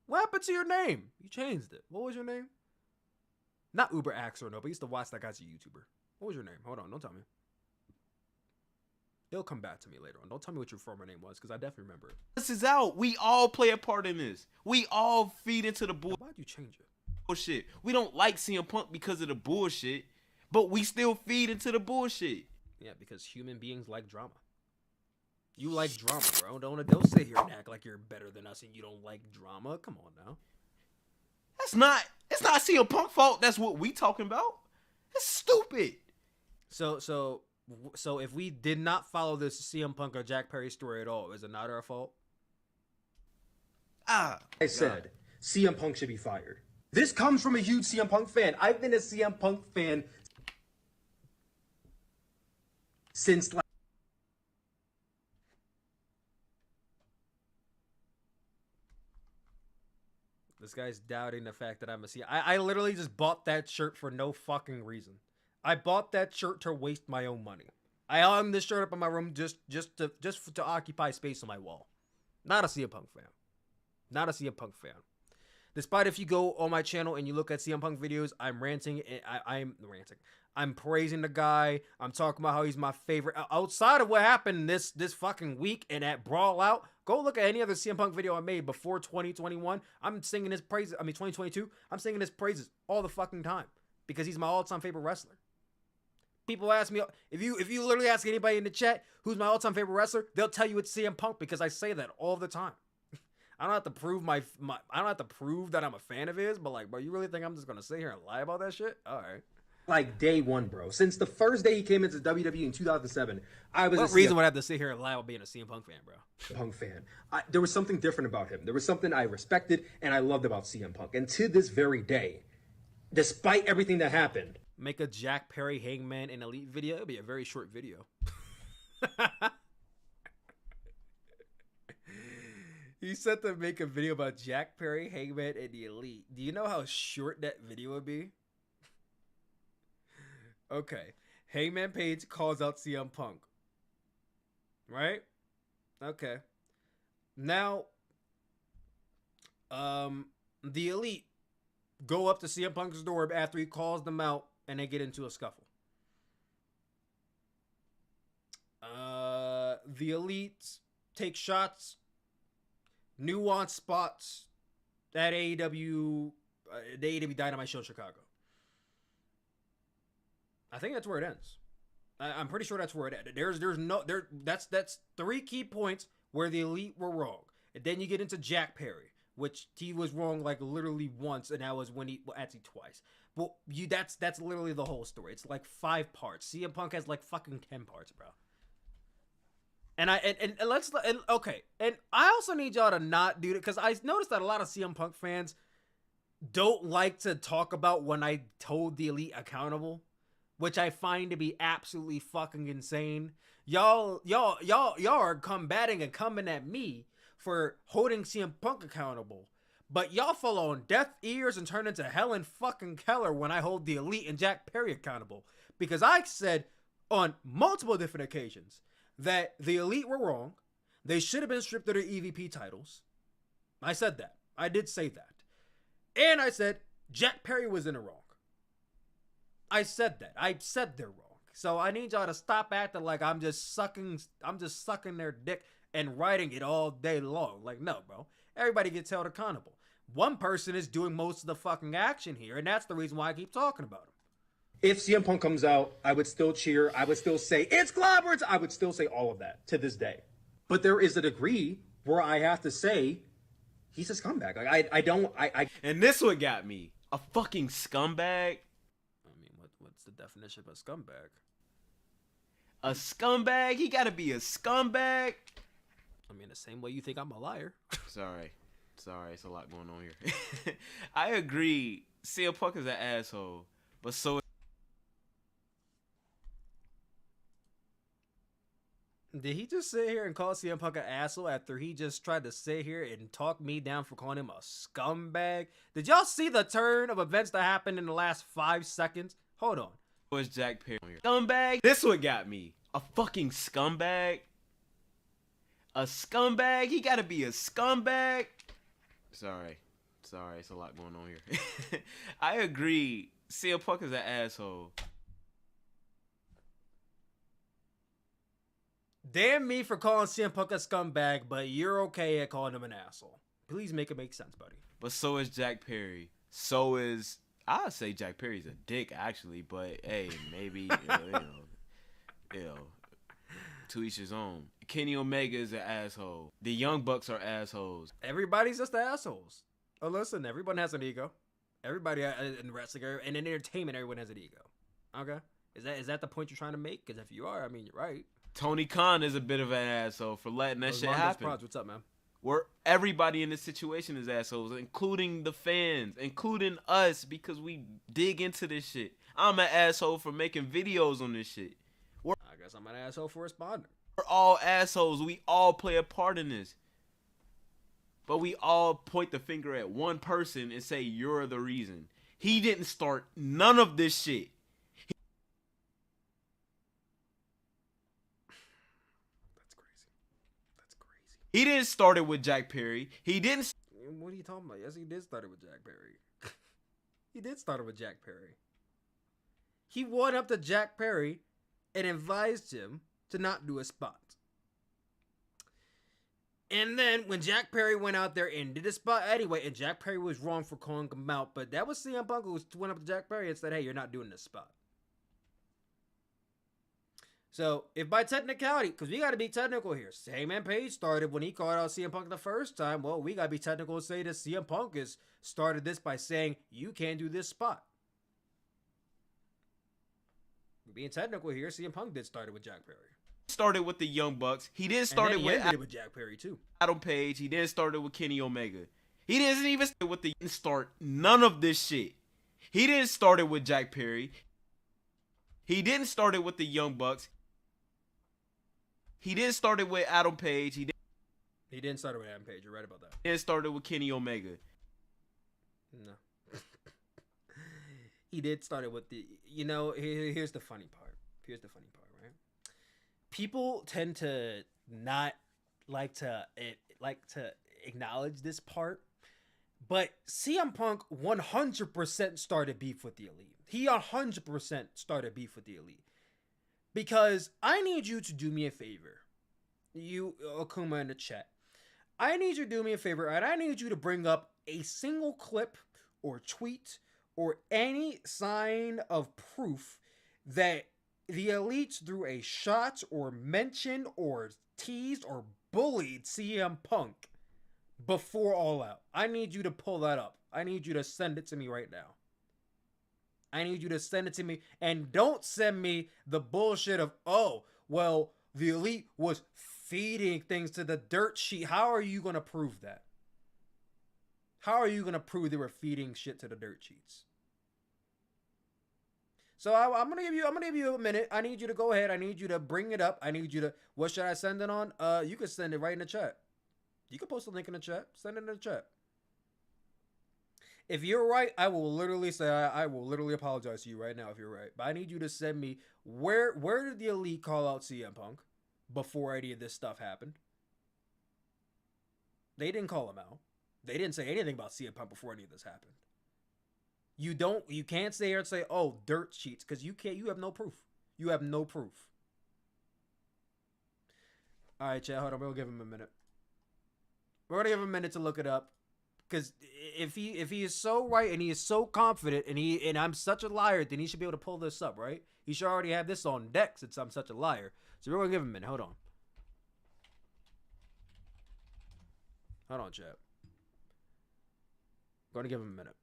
What happened to your name? You changed it. What was your name? Not Uber Axor, no, but I used to watch that guy's a YouTuber. What was your name? Hold on, don't tell me. It'll come back to me later on. Don't tell me what your former name was, because I definitely remember it. This is out. We all play a part in this. We all feed into the bullshit. Why'd you change it? Bullshit. We don't like CM Punk because of the bullshit, but we still feed into the bullshit. Yeah, because human beings like drama. You like drama, bro. Don't sit here and act like you're better than us and you don't like drama. Come on now. It's not CM Punk fault. That's what we talking about. It's stupid. So if we did not follow this CM Punk or Jack Perry story at all, is it not our fault? I said CM Punk should be fired. This comes from a huge CM Punk fan. I've been a CM Punk fan since like this guy's doubting the fact that I'm a CM. I literally just bought that shirt for no fucking reason. I bought that shirt to waste my own money. I hung this shirt up in my room just to occupy space on my wall. Not a CM Punk fan. Not a CM Punk fan. Despite if you go on my channel and you look at CM Punk videos, I'm ranting. I'm ranting. I'm praising the guy. I'm talking about how he's my favorite. Outside of what happened this fucking week and at Brawl Out, go look at any other CM Punk video I made before 2021. I'm singing his praises. 2022. I'm singing his praises all the fucking time because he's my all-time favorite wrestler. People ask me, if you literally ask anybody in the chat who's my all-time favorite wrestler, they'll tell you it's CM Punk because I say that all the time. I don't have to prove I don't have to prove that I'm a fan of his, but like, bro, you really think I'm just gonna sit here and lie about that shit? All right. Like day one, bro. Since the first day he came into WWE in 2007, I was. What reason would I have to sit here and lie about being a CM Punk fan, bro? Punk fan. There was something different about him. There was something I respected and I loved about CM Punk. And to this very day, despite everything that happened. Make a Jack Perry Hangman and Elite video. It'll be a very short video. He said to make a video about Jack Perry, Hangman, and the Elite. Do you know how short that video would be? Okay. Hangman Page calls out CM Punk. Right? Okay. Now, the Elite go up to CM Punk's door after he calls them out and they get into a scuffle. The Elite take shots, nuanced spots at AEW, the AEW Dynamite show in Chicago. I think that's where it ends. I'm pretty sure that's where it ends. That's 3 key points where the Elite were wrong. And then you get into Jack Perry, which he was wrong like literally once, and that was when actually twice. But that's literally the whole story. It's like 5 parts. CM Punk has like fucking 10 parts, bro. And I also need y'all to not do it, because I noticed that a lot of CM Punk fans don't like to talk about when I told the Elite accountable, which I find to be absolutely fucking insane. Y'all are combating and coming at me for holding CM Punk accountable, but y'all fall on deaf ears and turn into Helen fucking Keller when I hold the Elite and Jack Perry accountable, because I said on multiple different occasions that the Elite were wrong. They should have been stripped of their EVP titles. I said that. I did say that. And I said Jack Perry was in the wrong. I said that. I said they're wrong. So I need y'all to stop acting like I'm just sucking their dick and writing it all day long. Like, no, bro. Everybody gets held accountable. One person is doing most of the fucking action here, and that's the reason why I keep talking about him. If CM Punk comes out, I would still cheer. I would still say, it's clobbers. I would still say all of that to this day. But there is a degree where I have to say, he's a scumbag. Like, I don't. And this what got me. A fucking scumbag? I mean, what's the definition of a scumbag? A scumbag? He gotta be a scumbag? I mean, the same way you think I'm a liar. Sorry, it's a lot going on here. I agree. CM Punk is an asshole, but so. Did he just sit here and call CM Punk an asshole after he just tried to sit here and talk me down for calling him a scumbag? Did y'all see the turn of events that happened in the last 5 seconds? Hold on. Was Jack Perry scumbag? This what got me. A fucking scumbag? A scumbag? He gotta be a scumbag? Sorry, it's a lot going on here. I agree. CM Punk is an asshole. Damn me for calling CM Punk a scumbag, but you're okay at calling him an asshole. Please make it make sense, buddy. But so is Jack Perry. So is, I'd say Jack Perry's a dick, actually. But hey, maybe you know, to each his own. Kenny Omega is an asshole. The Young Bucks are assholes. Everybody's just assholes. Oh, listen, everyone has an ego. Everybody in wrestling and in entertainment, everyone has an ego. Okay, is that the point you're trying to make? Because if you are, I mean, you're right. Tony Khan is a bit of an asshole for letting that shit happen. What's up, man? Where everybody in this situation is assholes, including the fans, including us, because we dig into this shit. I'm an asshole for making videos on this shit. I guess I'm an asshole for responding. We're all assholes. We all play a part in this. But we all point the finger at one person and say, you're the reason. He didn't start none of this shit. He didn't start it with Jack Perry. He didn't. What are you talking about? Yes, he did start it with Jack Perry. He did start it with Jack Perry. He went up to Jack Perry and advised him to not do a spot. And then when Jack Perry went out there and did a spot anyway, and Jack Perry was wrong for calling him out, but that was CM Punk who went up to Jack Perry and said, hey, you're not doing this spot. So, if by technicality, because we got to be technical here, Hangman Page started when he called out CM Punk the first time, well, we got to be technical and say that CM Punk has started this by saying, you can't do this spot. Being technical here, CM Punk did start it with Jack Perry. Started with the Young Bucks. He didn't start it with Jack Perry, too. Adam Page. He didn't start it with Kenny Omega. He didn't even start with none of this shit. He didn't start it with Jack Perry. He didn't start it with the Young Bucks. He didn't start it with Adam Page. He didn't start it with Adam Page. You're right about that. didn't start it with Kenny Omega. No. He did start it with the, you know, here's the funny part. Here's the funny part, right? People tend to not like to acknowledge this part, but CM Punk 100% started beef with the Elite. He 100% started beef with the Elite. Because I need you to do me a favor. You, Akuma in the chat. I need you to do me a favor, and I need you to bring up a single clip or tweet or any sign of proof that the Elites threw a shot or mentioned or teased or bullied CM Punk before All Out. I need you to pull that up. I need you to send it to me right now. I need you to send it to me, and don't send me the bullshit of, oh, well, the Elite was feeding things to the dirt sheet. How are you going to prove that? How are you going to prove they were feeding shit to the dirt sheets? So I'm going to give you a minute. I need you to go ahead. I need you to bring it up. I need you to, what should I send it on? You can send it right in the chat. You can post a link in the chat. Send it in the chat. If you're right, I will literally say, I will literally apologize to you right now if you're right. But I need you to send me, where did the Elite call out CM Punk before any of this stuff happened? They didn't call him out. They didn't say anything about CM Punk before any of this happened. You can't sit here and say, oh, dirt sheets, because you have no proof. You have no proof. All right, chat, hold on. We'll give him a minute. We're going to give him a minute to look it up. Because if he is so right and he is so confident and I'm such a liar, then he should be able to pull this up, right? He should already have this on deck since I'm such a liar. So we're going to give him a minute. Hold on. Hold on, chat. Going to give him a minute.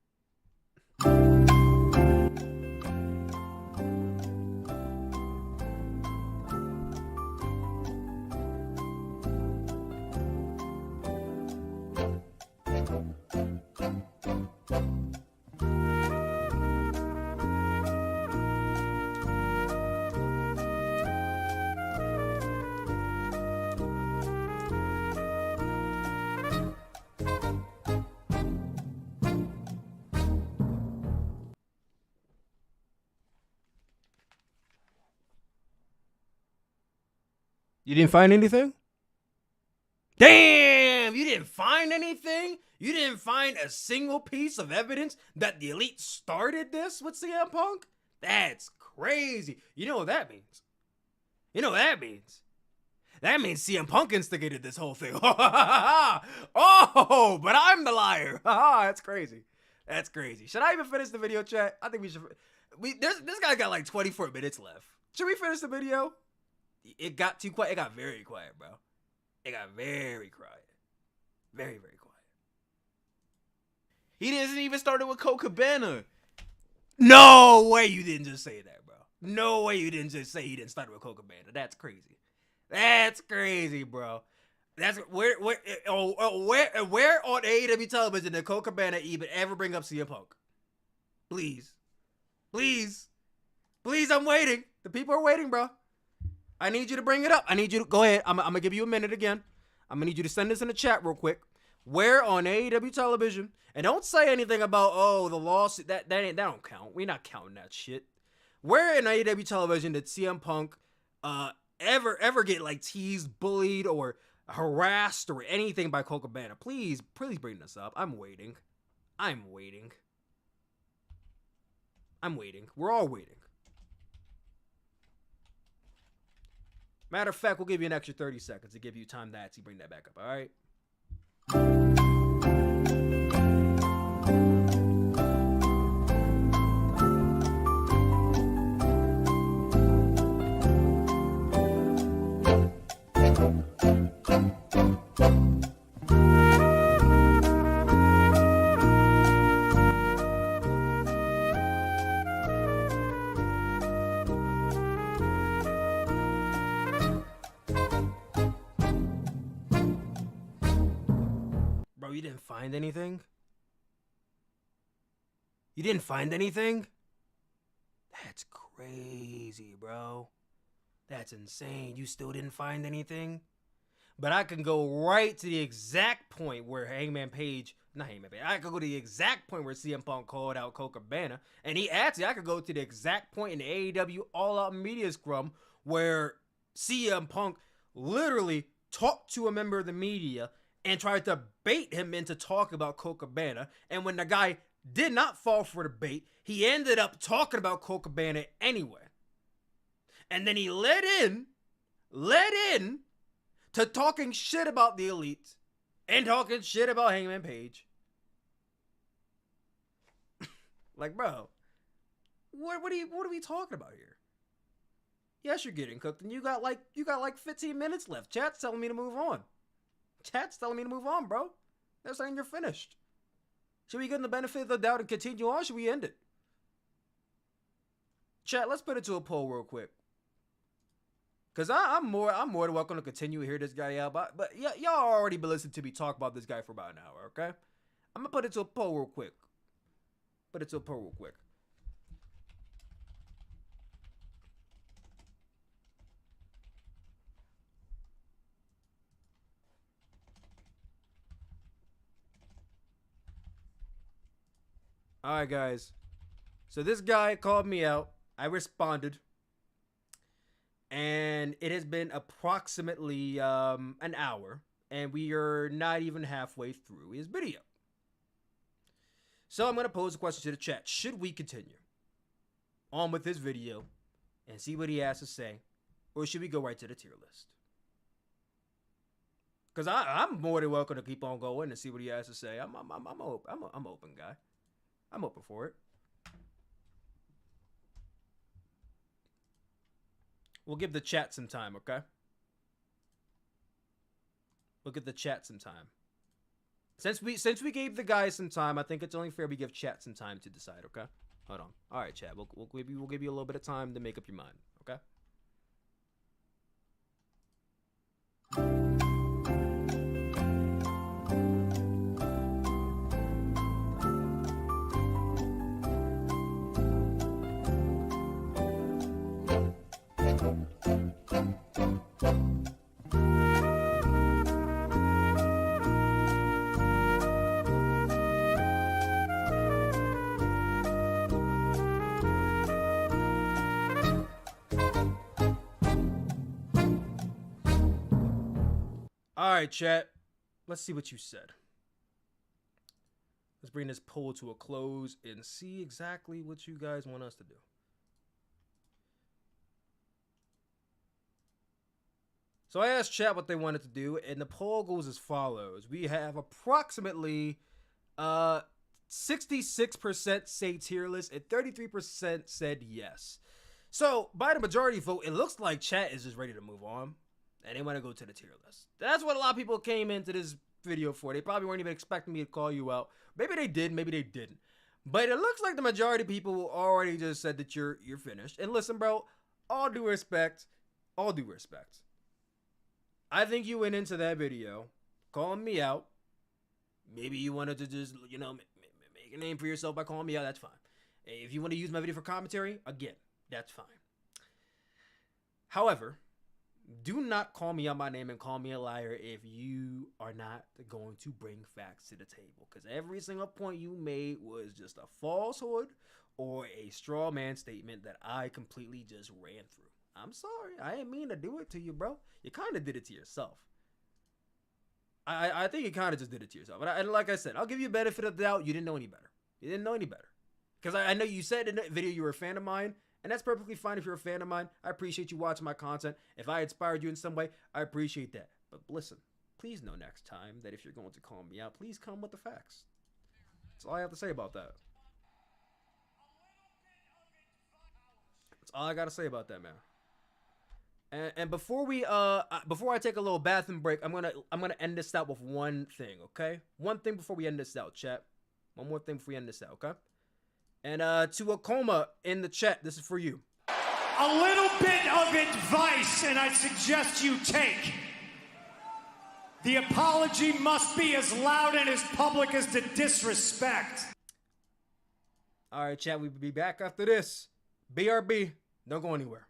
You didn't find anything? Damn! You didn't find anything? You didn't find a single piece of evidence that the Elite started this with CM Punk? That's crazy. You know what that means? You know what that means? That means CM Punk instigated this whole thing. Oh, but I'm the liar. That's crazy. That's crazy. Should I even finish the video, chat? I think we should. This guy got like 24 minutes left. Should we finish the video? It got too quiet. It got very quiet, bro. It got very quiet. Very, very quiet. He didn't even start it with Colt Cabana. No way you didn't just say that, bro. No way you didn't just say he didn't start with Colt Cabana. That's crazy. That's crazy, bro. That's where on AEW television did Colt Cabana even ever bring up CM Punk? Please. Please. Please, I'm waiting. The people are waiting, bro. I need you to bring it up. I need you to go ahead. I'm going to give you a minute again. I'm going to need you to send this in the chat real quick. Where on AEW television, and don't say anything about, oh, the lawsuit, that don't count. We're not counting that shit. Where in AEW television did CM Punk ever get like teased, bullied, or harassed or anything by Colt Cabana? Please bring this up. I'm waiting. We're all waiting. Matter of fact, we'll give you an extra 30 seconds to give you time to actually bring that back up, all right? You didn't find anything? You didn't find anything? That's crazy, bro. That's insane. You still didn't find anything? But I can go right to the exact point where I could go to the exact point where CM Punk called out Colt Cabana. And I could go to the exact point in the AEW All Out Media Scrum where CM Punk literally talked to a member of the media and tried to bait him into talking about Colt Cabana. And when the guy did not fall for the bait, he ended up talking about Colt Cabana anyway. And then he led in to talking shit about the Elite and talking shit about Hangman Page. Like, bro, what are we talking about here? Yes, you're getting cooked, and you got like 15 minutes left. Chat's telling me to move on. Bro. They're saying you're finished. Should we give them the benefit of the doubt and continue on? Should we end it? Chat, let's put it to a poll real quick. Cause I'm more than welcome to continue to hear this guy out, but y'all already been listening to me talk about this guy for about an hour, okay? I'm gonna put it to a poll real quick. All right, guys. So this guy called me out. I responded. And it has been approximately an hour, and we are not even halfway through his video. So I'm going to pose a question to the chat. Should we continue on with this video and see what he has to say, or should we go right to the tier list? Because I'm more than welcome to keep on going and see what he has to say. I'm open, guy. I'm open for it. We'll give the chat some time, okay? We'll give the chat some time. Since we gave the guys some time, I think it's only fair we give chat some time to decide, okay? Hold on. All right, chat. We'll give you a little bit of time to make up your mind, okay? All right, chat. Let's see what you said. Let's bring this poll to a close and see exactly what you guys want us to do. So I asked chat what they wanted to do, and the poll goes as follows. We have approximately 66% say tier list and 33% said yes. So by the majority vote, it looks like chat is just ready to move on. And they want to go to the tier list. That's what a lot of people came into this video for. They probably weren't even expecting me to call you out. Maybe they did, maybe they didn't. But it looks like the majority of people already just said that you're finished. And listen, bro, all due respect. I think you went into that video calling me out. Maybe you wanted to just, make a name for yourself by calling me out. That's fine. If you want to use my video for commentary, again, that's fine. However, do not call me out my name and call me a liar if you are not going to bring facts to the table. Because every single point you made was just a falsehood or a straw man statement that I completely just ran through. I'm sorry. I didn't mean to do it to you, bro. You kind of did it to yourself. I think you kind of just did it to yourself. And like I said, I'll give you a benefit of the doubt. You didn't know any better. Because I know you said in the video you were a fan of mine. And that's perfectly fine if you're a fan of mine. I appreciate you watching my content. If I inspired you in some way, I appreciate that. But listen, please know next time that if you're going to call me out, please come with the facts. That's all I have to say about that. That's all I got to say about that, man. And before I take a little bathroom break, I'm gonna end this out with one thing, okay? One thing before we end this out, chat. One more thing before we end this out, okay? And to Akoma in the chat, this is for you. A little bit of advice, and I suggest you take. The apology must be as loud and as public as the disrespect. All right, chat. We'll be back after this. BRB. Don't go anywhere.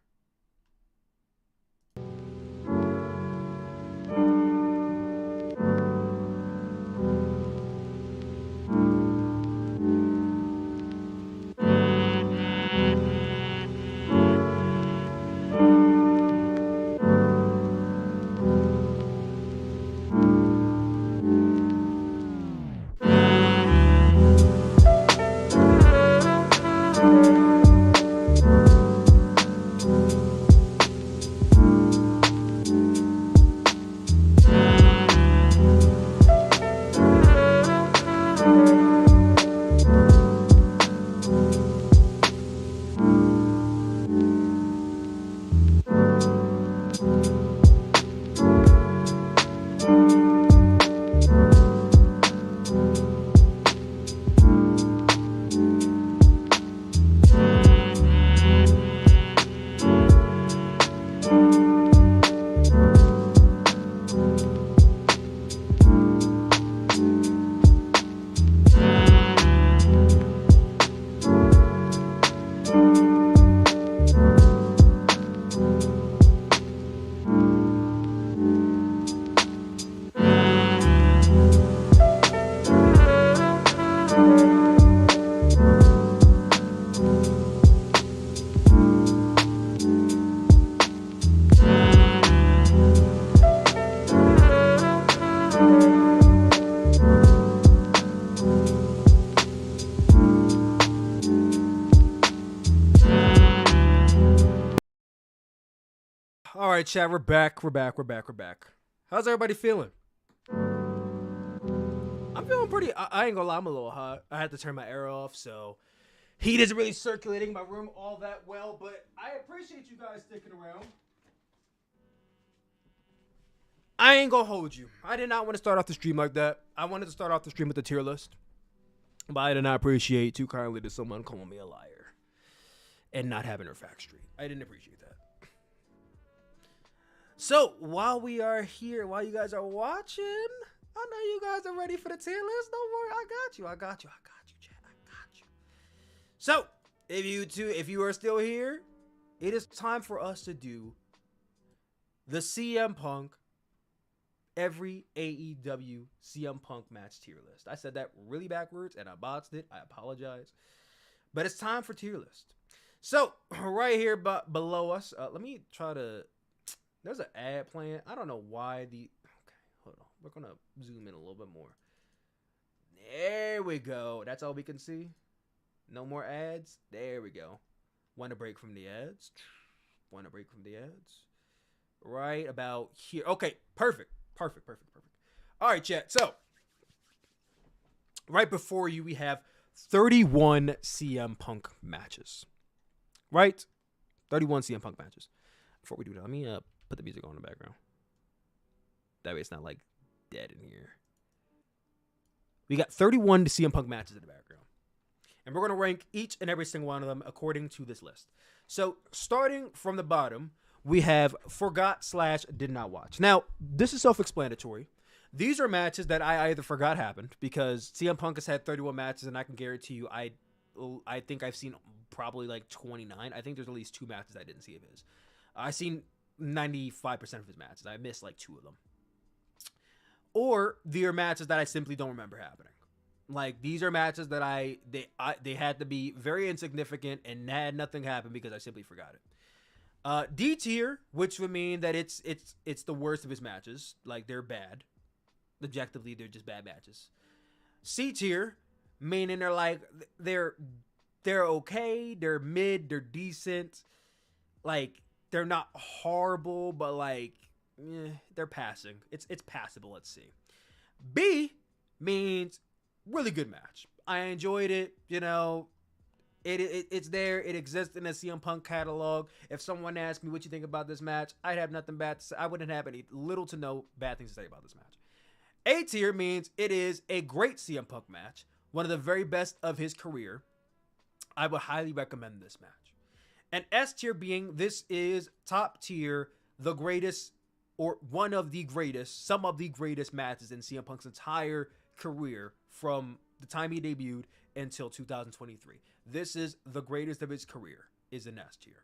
All right, chat. We're back. How's everybody feeling? I'm feeling pretty. I ain't gonna lie. I'm a little hot. I had to turn my air off, so heat isn't really circulating my room all that well. But I appreciate you guys sticking around. I ain't gonna hold you. I did not want to start off the stream like that. I wanted to start off the stream with the tier list, but I did not appreciate too kindly to someone calling me a liar and not having her facts straight. I didn't appreciate that. So, while we are here, while you guys are watching, I know you guys are ready for the tier list. Don't worry, I got you, chat. I got you. So, if you are still here, it is time for us to do the CM Punk every AEW CM Punk match tier list. I said that really backwards, and I botched it. I apologize. But it's time for tier list. So, right here below us, let me try to... There's an ad playing. I don't know why the... Okay, hold on. We're going to zoom in a little bit more. There we go. That's all we can see. No more ads. There we go. Want to break from the ads. Right about here. Okay, perfect. All right, chat. So, right before you, we have 31 CM Punk matches. Right? 31 CM Punk matches. Before we do that, let me put the music on in the background. That way it's not like dead in here. We got 31 CM Punk matches in the background. And we're going to rank each and every single one of them according to this list. So starting from the bottom, we have forgot/did not watch. Now, this is self-explanatory. These are matches that I either forgot happened because CM Punk has had 31 matches, and I can guarantee you I think I've seen probably like 29. I think there's at least 2 matches I didn't see of his. I've seen 95% of his matches. I missed like 2 of them. Or they are matches that I simply don't remember happening. Like, these are matches that they had to be very insignificant and had nothing happen because I simply forgot it. D tier, which would mean that it's the worst of his matches. Like, they're bad. Objectively, they're just bad matches. C tier, meaning they're okay, they're mid, they're decent. Like, they're not horrible, but like, they're passing. It's passable. Let's see. B means really good match. I enjoyed it. You know, it's there. It exists in the CM Punk catalog. If someone asked me what you think about this match, I'd have nothing bad to say. I wouldn't have any little to no bad things to say about this match. A tier means it is a great CM Punk match, one of the very best of his career. I would highly recommend this match. And S tier being this is top tier, the greatest or one of the greatest, some of the greatest matches in CM Punk's entire career from the time he debuted until 2023. This is the greatest of his career, is in S tier.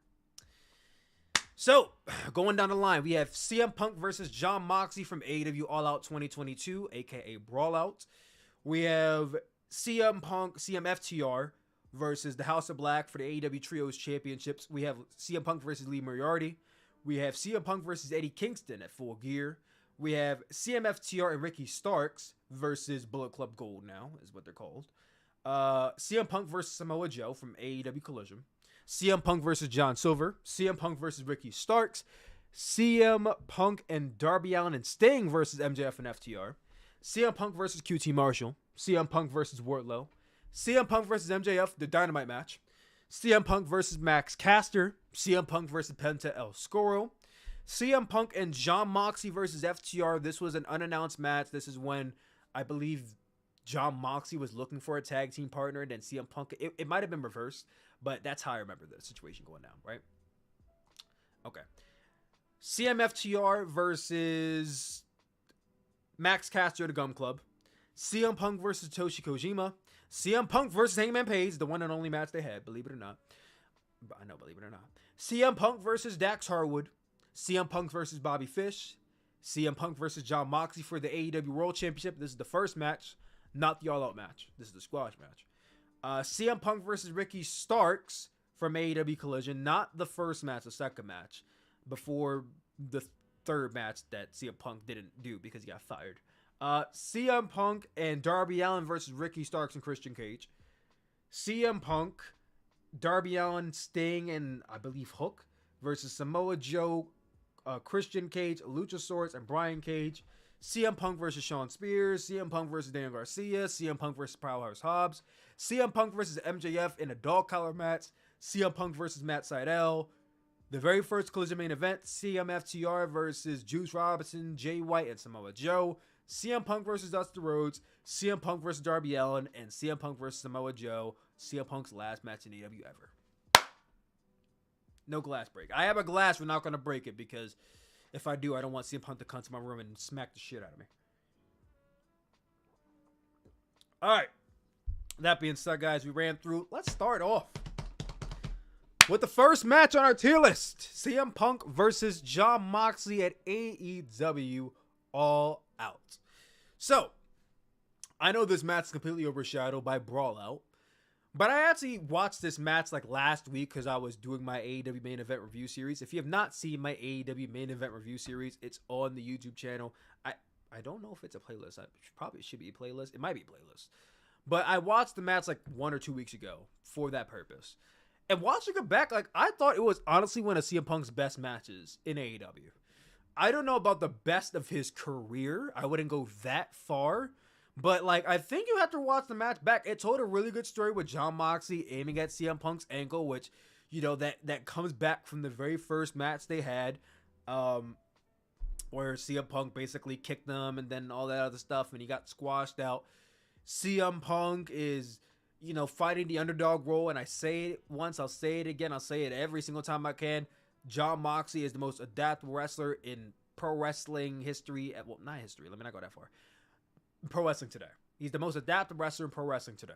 So, going down the line, we have CM Punk versus Jon Moxley from AEW All Out 2022, aka Brawl Out. We have CM Punk, CMFTR versus the House of Black for the AEW Trios Championships. We have CM Punk versus Lee Moriarty. We have CM Punk versus Eddie Kingston at Full Gear. We have CMFTR and Ricky Starks versus Bullet Club Gold now, is what they're called. CM Punk versus Samoa Joe from AEW Collision. CM Punk versus John Silver. CM Punk versus Ricky Starks. CM Punk and Darby Allin and Sting versus MJF and FTR. CM Punk versus QT Marshall. CM Punk versus Wardlow. CM Punk versus MJF, the Dynamite match. CM Punk versus Max Caster. CM Punk versus Penta El Scoro. CM Punk and Jon Moxley versus FTR. This was an unannounced match. This is when I believe Jon Moxley was looking for a tag team partner, and then CM Punk. It might have been reversed, but that's how I remember the situation going down, right? Okay. CMFTR versus Max Caster, the Gum Club. CM Punk versus Toshi Kojima. CM Punk versus Hangman Page, the one and only match they had, believe it or not. I know, believe it or not. CM Punk versus Dax Harwood. CM Punk versus Bobby Fish. CM Punk versus Jon Moxley for the AEW World Championship. This is the first match, not the All Out match. This is the squash match. CM Punk versus Ricky Starks from AEW Collision. Not the first match, the second match. Before the third match that CM Punk didn't do because he got fired. CM Punk and Darby Allin versus Ricky Starks and Christian Cage. CM Punk, Darby Allin, Sting, and I believe Hook versus Samoa Joe, Christian Cage, Luchasaurus, and Brian Cage. CM Punk versus Shawn Spears. CM Punk versus Daniel Garcia. CM Punk versus Powerhouse Hobbs. CM Punk versus MJF in a dog collar match. CM Punk versus Matt Sydal. The very first Collision main event, CMFTR versus Juice Robinson, Jay White, and Samoa Joe. CM Punk versus Dusty Rhodes. CM Punk versus Darby Allin. And CM Punk versus Samoa Joe. CM Punk's last match in AEW ever. No glass break. I have a glass. We're not going to break it because if I do, I don't want CM Punk to come to my room and smack the shit out of me. All right. That being said, guys, we ran through. Let's start off with the first match on our tier list. CM Punk versus Jon Moxley at AEW All Out. So, I know this match is completely overshadowed by Brawl Out. But I actually watched this match like last week because I was doing my AEW main event review series. If you have not seen my AEW main event review series, it's on the YouTube channel. I don't know if it's a playlist. Probably should be a playlist. It might be a playlist. But I watched the match like 1 or 2 weeks ago for that purpose. And watching it back, like I thought it was honestly one of CM Punk's best matches in AEW. I don't know about the best of his career. I wouldn't go that far. But, like, I think you have to watch the match back. It told a really good story with Jon Moxley aiming at CM Punk's ankle, which, you know, that comes back from the very first match they had, where CM Punk basically kicked them and then all that other stuff, and he got squashed out. CM Punk is, you know, fighting the underdog role, and I say it once, I'll say it again, I'll say it every single time I can. Jon Moxley is the most adaptable wrestler in pro wrestling history. Well, not history, let me not go that far. Pro wrestling today. He's the most adaptive wrestler in pro wrestling today.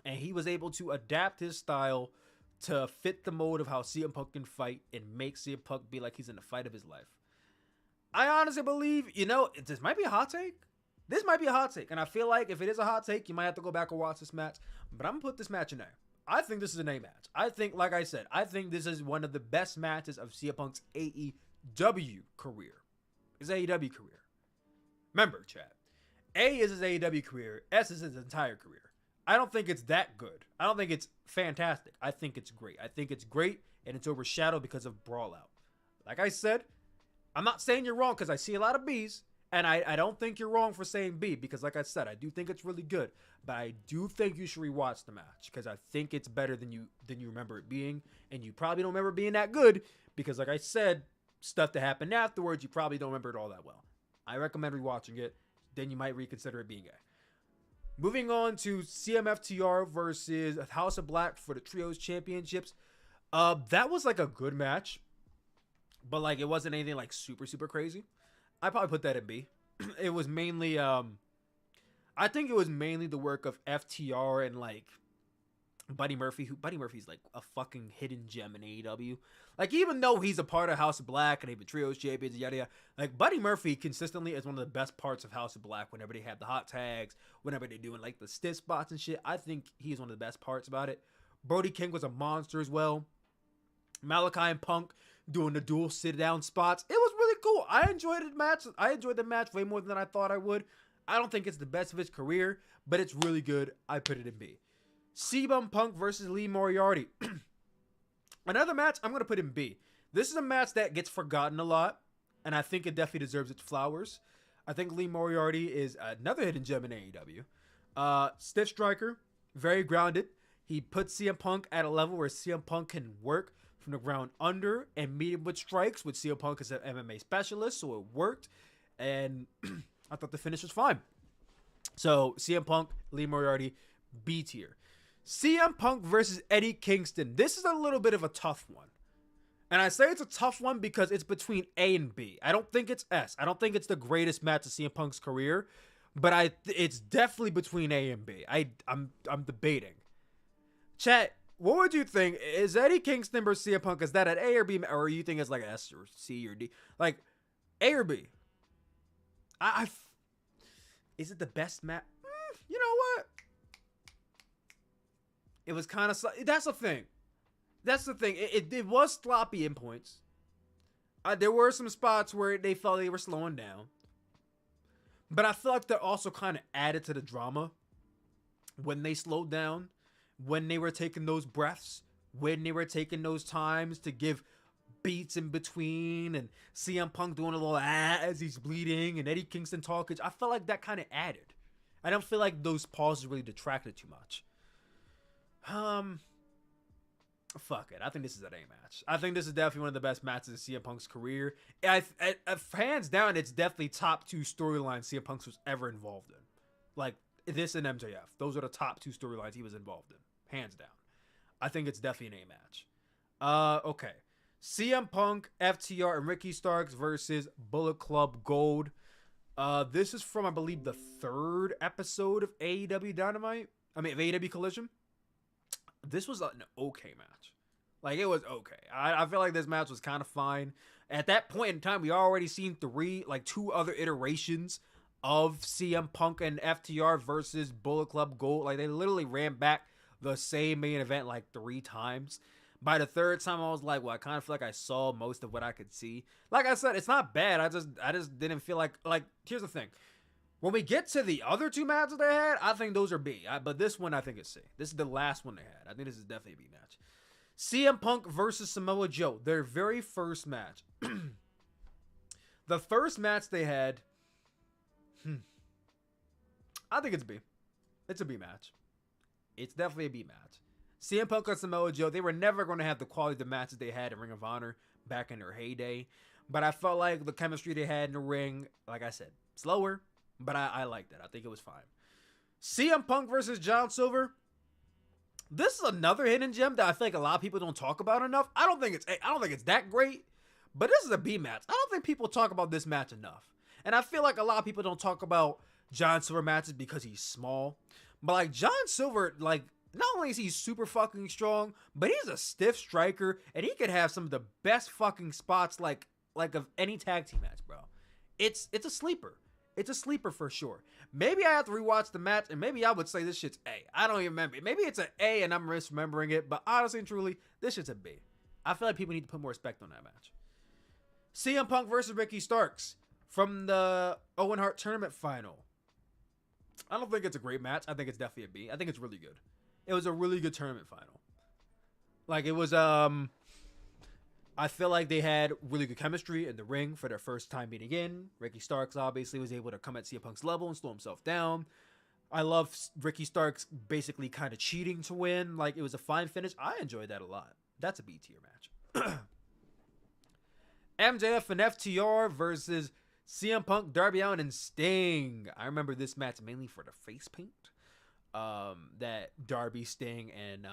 And he was able to adapt his style to fit the mode of how CM Punk can fight and make CM Punk be like he's in the fight of his life. I honestly believe, you know, this might be a hot take. This might be a hot take. And I feel like if it is a hot take, you might have to go back and watch this match. But I'm going to put this match in there. I think this is an A match. I think, like I said, I think this is one of the best matches of CM Punk's AEW career. His AEW career. Remember, chat. A is his AEW career. S is his entire career. I don't think it's that good. I don't think it's fantastic. I think it's great. I think it's great, and it's overshadowed because of Brawl Out. Like I said, I'm not saying you're wrong because I see a lot of B's, and I don't think you're wrong for saying B because, like I said, I do think it's really good. But I do think you should rewatch the match because I think it's better than you remember it being, and you probably don't remember it being that good because, like I said, stuff that happened afterwards, you probably don't remember it all that well. I recommend rewatching it. Then you might reconsider it being A. Moving on to CMFTR versus House of Black for the Trios Championships. That was like a good match, but like it wasn't anything like super crazy. I probably put that in B. It was mainly I think it was mainly the work of FTR and like Buddy Murphy. Buddy Murphy's like a fucking hidden gem in AEW. Like, even though he's a part of House of Black and they've been trios champions, yada yada, like Buddy Murphy consistently is one of the best parts of House of Black. Whenever they have the hot tags, whenever they're doing like the stiff spots and shit, I think he's one of the best parts about it. Brody King was a monster as well. Malachi and Punk doing the dual sit down spots. It was really cool. I enjoyed the match. I enjoyed the match way more than I thought I would. I don't think it's the best of his career, but it's really good. I put it in B. CM Punk versus Lee Moriarty. Another match I'm going to put in B. This is a match that gets forgotten a lot, and I think it definitely deserves its flowers. I think Lee Moriarty is another hidden gem in AEW. Stiff striker, very grounded. He puts CM Punk at a level where CM Punk can work from the ground under and meet him with strikes, which CM Punk is an MMA specialist, so it worked. And I thought the finish was fine. So CM Punk, Lee Moriarty, B tier. CM Punk versus Eddie Kingston. This is a little bit of a tough one. And I say it's a tough one because it's between A and B. I don't think it's S. I don't think it's the greatest match of CM Punk's career, but it's definitely between A and B. I'm debating. Chat, what would you think? Is Eddie Kingston versus CM Punk, is that an A or B, or you think it's like an S or C or D? Like, A or B? Is it the best match? You know what? It was kind of... That's the thing. It was sloppy in points. There were some spots where they felt they were slowing down. But I feel like that also kind of added to the drama. When they slowed down. When they were taking those breaths. When they were taking those times to give beats in between. And CM Punk doing a little as he's bleeding. And Eddie Kingston talking. I felt like that kind of added. I don't feel like those pauses really detracted too much. Fuck it. I think this is an A match. I think this is definitely one of the best matches of CM Punk's career. Hands down, it's definitely top 2 storylines CM Punk was ever involved in. Like, this and MJF. Those are the top 2 storylines he was involved in. Hands down. I think it's definitely an A match. Okay. CM Punk, FTR, and Ricky Starks versus Bullet Club Gold. This is from, I believe, the 3rd episode of AEW Dynamite. I mean, of AEW Collision. This was an okay match. Like, it was okay. I feel like this match was kind of fine. At that point in time, we already seen 2 other iterations of CM Punk and FTR versus Bullet Club Gold. Like, they literally ran back the same main event like 3 times. By the 3rd time, I was like, well, I kind of feel like I saw most of what I could see. Like I said, it's not bad. I just didn't feel like, here's the thing. When we get to the other 2 matches they had, I think those are B. But this one, I think is C. This is the last one they had. I think this is definitely a B match. CM Punk versus Samoa Joe. Their very first match. The first match they had... I think it's B. It's a B match. It's definitely a B match. CM Punk and Samoa Joe, they were never going to have the quality of the matches they had in Ring of Honor back in their heyday. But I felt like the chemistry they had in the ring, like I said, slower. But I liked it. I think it was fine. CM Punk versus John Silver. This is another hidden gem that I think a lot of people don't talk about enough. I don't think it's that great, but this is a B match. I don't think people talk about this match enough. And I feel like a lot of people don't talk about John Silver matches because he's small. But like John Silver, like not only is he super fucking strong, but he's a stiff striker and he could have some of the best fucking spots like of any tag team match, bro. It's a sleeper. It's a sleeper for sure. Maybe I have to rewatch the match, and maybe I would say this shit's A. I don't even remember. Maybe it's an A, and I'm misremembering it, but honestly and truly, this shit's a B. I feel like people need to put more respect on that match. CM Punk versus Ricky Starks from the Owen Hart Tournament Final. I don't think it's a great match. I think it's definitely a B. I think it's really good. It was a really good tournament final. Like, it was, I feel like they had really good chemistry in the ring for their first time meeting in. Ricky Starks obviously was able to come at CM Punk's level and slow himself down. I love Ricky Starks basically kind of cheating to win. Like, it was a fine finish. I enjoyed that a lot. That's a B tier match. MJF and FTR versus CM Punk, Darby Allin, and Sting. I remember this match mainly for the face paint that Darby, Sting, and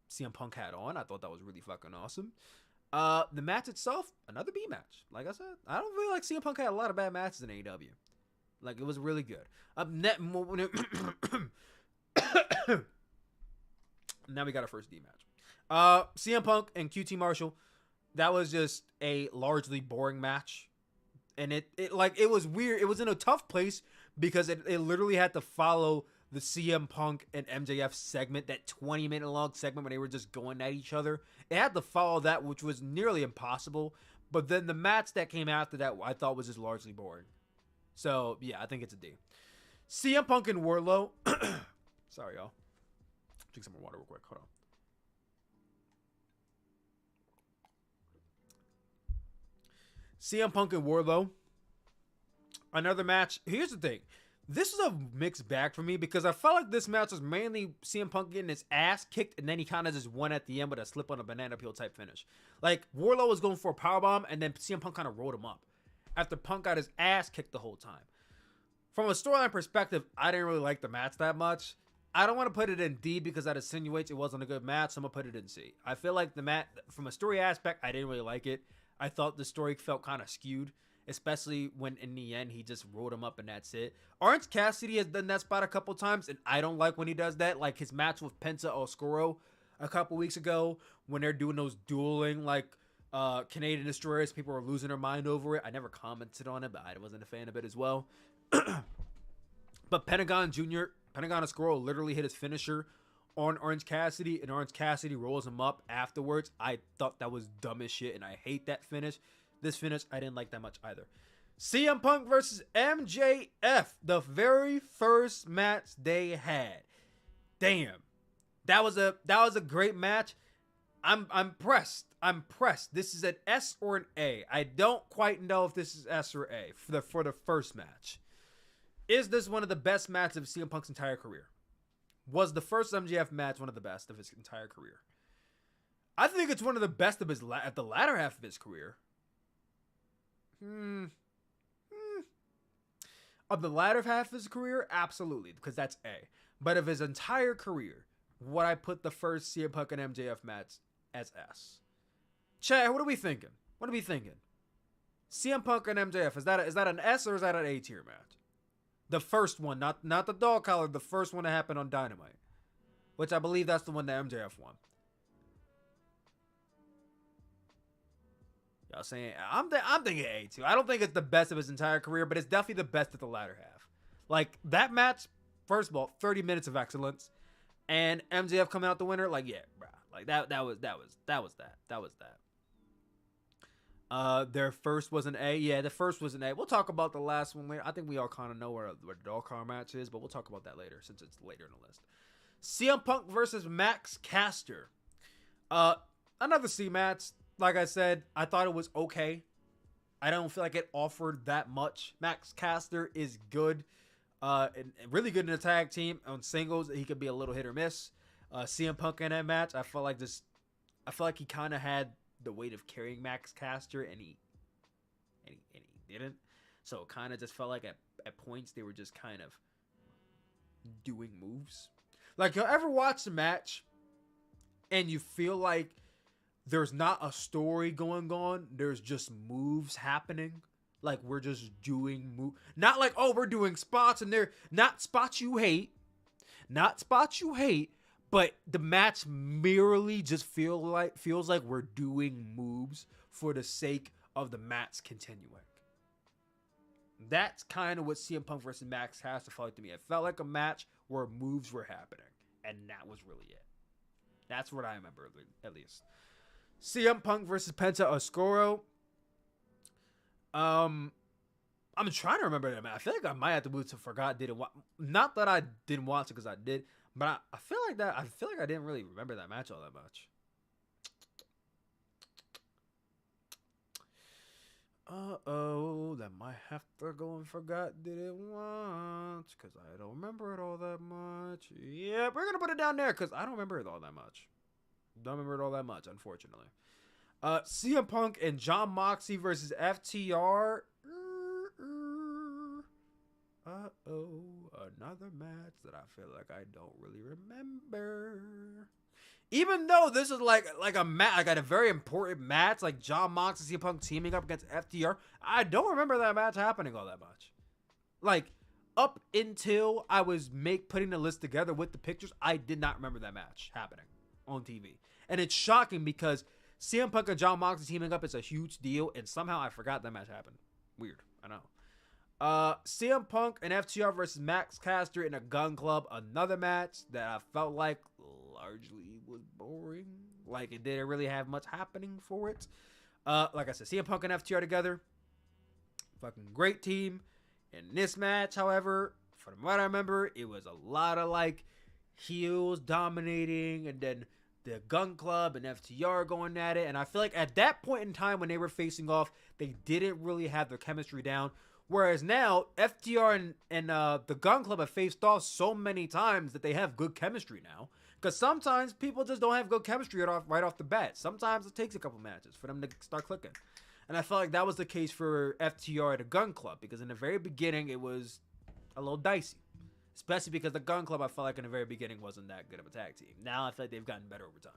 CM Punk had on. I thought that was really fucking awesome. The match itself, another B match. Like I said, I don't feel like CM Punk had a lot of bad matches in AEW. Like, it was really good. Now we got our first D match. CM Punk and QT Marshall. That was just a largely boring match. And it was weird. It was in a tough place because it literally had to follow the CM Punk and MJF segment, that 20-minute long segment when they were just going at each other. It had to follow that, which was nearly impossible. But then the match that came after that, I thought was just largely boring. So, yeah, I think it's a D. CM Punk and Wardlow. Sorry, y'all. Drink some more water real quick. Hold on. CM Punk and Wardlow. Another match. Here's the thing. This is a mixed bag for me because I felt like this match was mainly CM Punk getting his ass kicked, and then he kind of just won at the end with a slip on a banana peel type finish. Like, Wardlow was going for a powerbomb, and then CM Punk kind of rolled him up after Punk got his ass kicked the whole time. From a storyline perspective, I didn't really like the match that much. I don't want to put it in D because that insinuates it wasn't a good match, so I'm going to put it in C. I feel like the match, from a story aspect, I didn't really like it. I thought the story felt kind of skewed, especially when in the end he just rolled him up and that's it. Orange Cassidy has done that spot a couple times, and I don't like when he does that. Like his match with Penta Oscuro a couple weeks ago when they're doing those dueling like Canadian Destroyers. People were losing their mind over it. I never commented on it, but I wasn't a fan of it as well. But Pentagon Oscuro literally hit his finisher on Orange Cassidy, and Orange Cassidy rolls him up afterwards. I thought that was dumb as shit, and I hate that finish. This finish, I didn't like that much either. CM Punk versus MJF, the very first match they had. Damn, that was a great match. I'm pressed. This is an S or an A. I don't quite know if this is S or A for the first match. Is this one of the best matches of CM Punk's entire career? Was the first MJF match one of the best of his entire career? I think it's one of the best of his at the latter half of his career. Of the latter half of his career, absolutely, because that's A. But of his entire career, would I put the first CM Punk and MJF match as S? Chad, what are we thinking? CM Punk and MJF, is that an S or is that an A tier match? The first one, not the dog collar, the first one that happened on Dynamite, which I believe that's the one that MJF won. Y'all saying I'm thinking A too. I don't think it's the best of his entire career, but it's definitely the best of the latter half. Like that match, first of all, 30 minutes of excellence, and MJF coming out the winner. Like yeah, bro, like that was that. Their first was an A. Yeah, the first was an A. We'll talk about the last one later. I think we all kind of know where the dog car match is, but we'll talk about that later since it's later in the list. CM Punk versus Max Caster. Another C match. Like I said, I thought it was okay. I don't feel like it offered that much. Max Caster is good, and really good in a tag team. On singles, he could be a little hit or miss. CM Punk in that match, I felt like he kind of had the weight of carrying Max Caster, and he didn't. So it kind of just felt like at points they were just kind of doing moves. Like, you ever watch a match and you feel like there's not a story going on, there's just moves happening? Like, we're just doing moves. Not like, oh, we're doing spots and they're not spots you hate. But the match merely just feels like we're doing moves for the sake of the match continuing. That's kind of what CM Punk versus Max Caster felt like to me. It felt like a match where moves were happening, and that was really it. That's what I remember, at least. CM Punk versus Penta Oscuro. I'm trying to remember that match. I feel like I might have to move to forgot. Not that I didn't watch it because I did. But I feel like I didn't really remember that match all that much. That might have to go and forgot did it once because I don't remember it all that much. Yeah, we're gonna put it down there because I don't remember it all that much. Unfortunately. CM Punk and John Moxley versus FTR. Another match that I feel like I don't really remember. Even though this is like a match, like a very important match, like John Moxley and CM Punk teaming up against FTR, I don't remember that match happening all that much. Like, up until I was putting the list together with the pictures, I did not remember that match happening on TV. And it's shocking because CM Punk and Jon Moxley teaming up is a huge deal, and somehow I forgot that match happened. Weird, I know. CM Punk and FTR versus Max Caster in a Gun Club, another match that I felt like largely was boring. Like, it didn't really have much happening for it. Like I said, CM Punk and FTR together, fucking great team. In this match, however, from what I remember, it was a lot of like heels dominating, and then the Gun Club and FTR going at it. And I feel like at that point in time when they were facing off, they didn't really have their chemistry down. Whereas now, FTR and the Gun Club have faced off so many times that they have good chemistry now. Because sometimes people just don't have good chemistry right off the bat. Sometimes it takes a couple matches for them to start clicking. And I felt like that was the case for FTR at the Gun Club. Because in the very beginning, it was a little dicey. Especially because the Gun Club, I felt like in the very beginning, wasn't that good of a tag team. Now I feel like they've gotten better over time.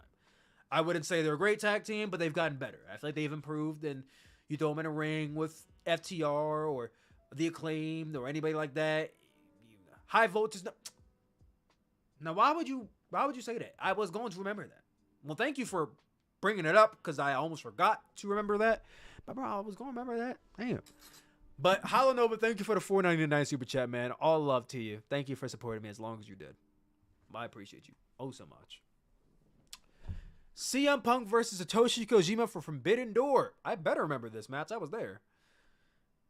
I wouldn't say they're a great tag team, but they've gotten better. I feel like they've improved. And you throw them in a ring with FTR or The Acclaimed or anybody like that. High Voltage. Now, why would you say that? I was going to remember that. Well, thank you for bringing it up because I almost forgot to remember that. But bro, I was going to remember that. Damn. But Hollow Nova, thank you for the $4.99 super chat, man. All love to you. Thank you for supporting me as long as you did. I appreciate you oh so much. CM Punk versus Satoshi Kojima for Forbidden Door. I better remember this match. I was there.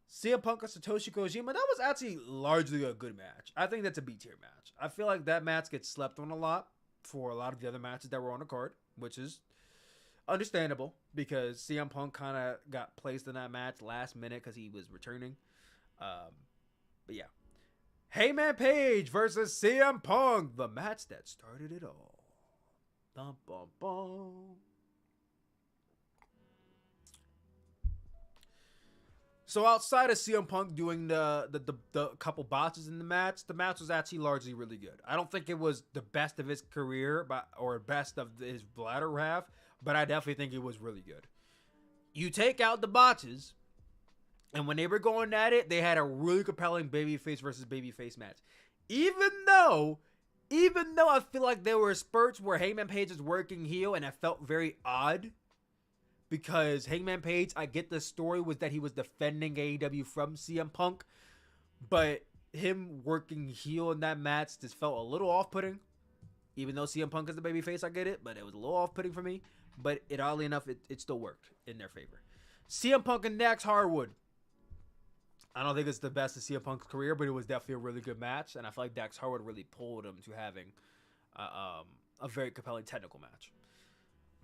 CM Punk and Satoshi Kojima. That was actually largely a good match. I think that's a B tier match. I feel like that match gets slept on a lot for a lot of the other matches that were on the card, which is understandable because CM Punk kind of got placed in that match last minute because he was returning. But yeah. Heyman Page versus CM Punk. The match that started it all. Dum, bum, bum. So outside of CM Punk doing the couple botches in the match was actually largely really good. I don't think it was the best of his career or best of his latter half, but I definitely think it was really good. You take out the botches, and when they were going at it, they had a really compelling babyface versus babyface match. Even though I feel like there were spurts where Heyman Page is working heel, and it felt very odd. Because Hangman Page, I get the story was that he was defending AEW from CM Punk. But him working heel in that match just felt a little off-putting. Even though CM Punk is the babyface, I get it. But it was a little off-putting for me. But oddly enough, it still worked in their favor. CM Punk and Dax Harwood. I don't think it's the best of CM Punk's career, but it was definitely a really good match. And I feel like Dax Harwood really pulled him to having a very compelling technical match.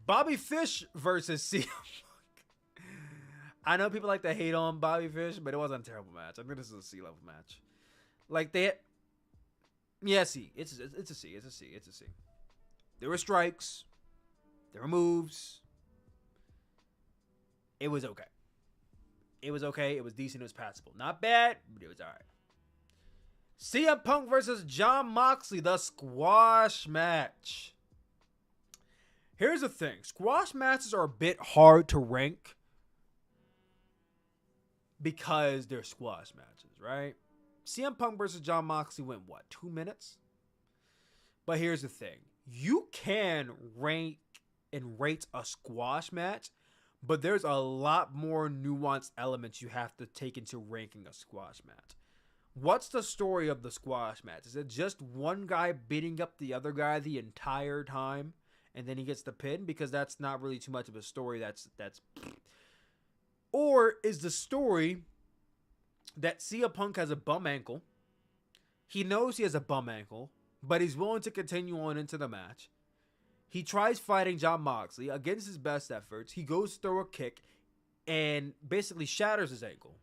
Bobby Fish versus CM Punk. I know people like to hate on Bobby Fish, but it wasn't a terrible match. I think this is a C-level match. Like C. It's a C. There were strikes. There were moves. It was okay. It was decent. It was passable. Not bad, but it was all right. CM Punk versus Jon Moxley, the squash match. Here's the thing. Squash matches are a bit hard to rank because they're squash matches, right? CM Punk versus Jon Moxley went, 2 minutes? But here's the thing. You can rank and rate a squash match, but there's a lot more nuanced elements you have to take into ranking a squash match. What's the story of the squash match? Is it just one guy beating up the other guy the entire time? And then he gets the pin, because that's not really too much of a story. That's Or is the story that CM Punk has a bum ankle? He knows he has a bum ankle, but he's willing to continue on into the match. He tries fighting Jon Moxley against his best efforts. He goes to throw a kick and basically shatters his ankle.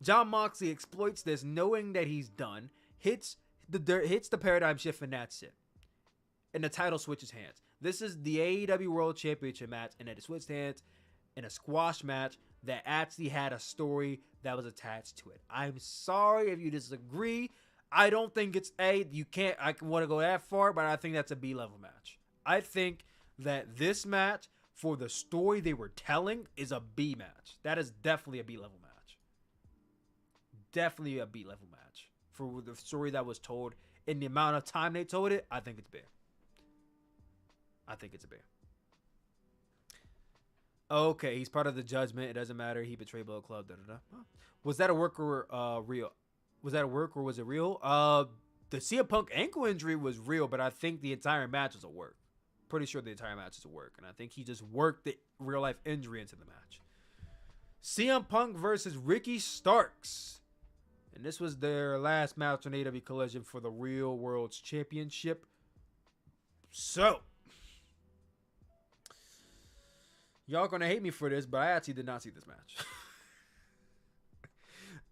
Jon Moxley exploits this, knowing that he's done, hits the paradigm shift, and that's it. And the title switches hands. This is the AEW World Championship match, and it switched hands in a squash match that actually had a story that was attached to it. I'm sorry if you disagree. I don't think it's I want to go that far, but I think that's a B-level match. I think that this match, for the story they were telling, is a B match. That is definitely a B-level match. definitely a B level match for the story that was told in the amount of time they told it. I think it's B. I think it's a B. Okay, he's part of the Judgment. It doesn't matter. He betrayed Bullet Club. Da, da, da. Huh. Was that a work or real? Was that a work or was it real? The CM Punk ankle injury was real, but I think the entire match was a work. Pretty sure the entire match is a work, and I think he just worked the real life injury into the match. CM Punk versus Ricky Starks, and this was their last match on AEW Collision for the Real World's Championship. So, y'all gonna hate me for this, but I actually did not see this match.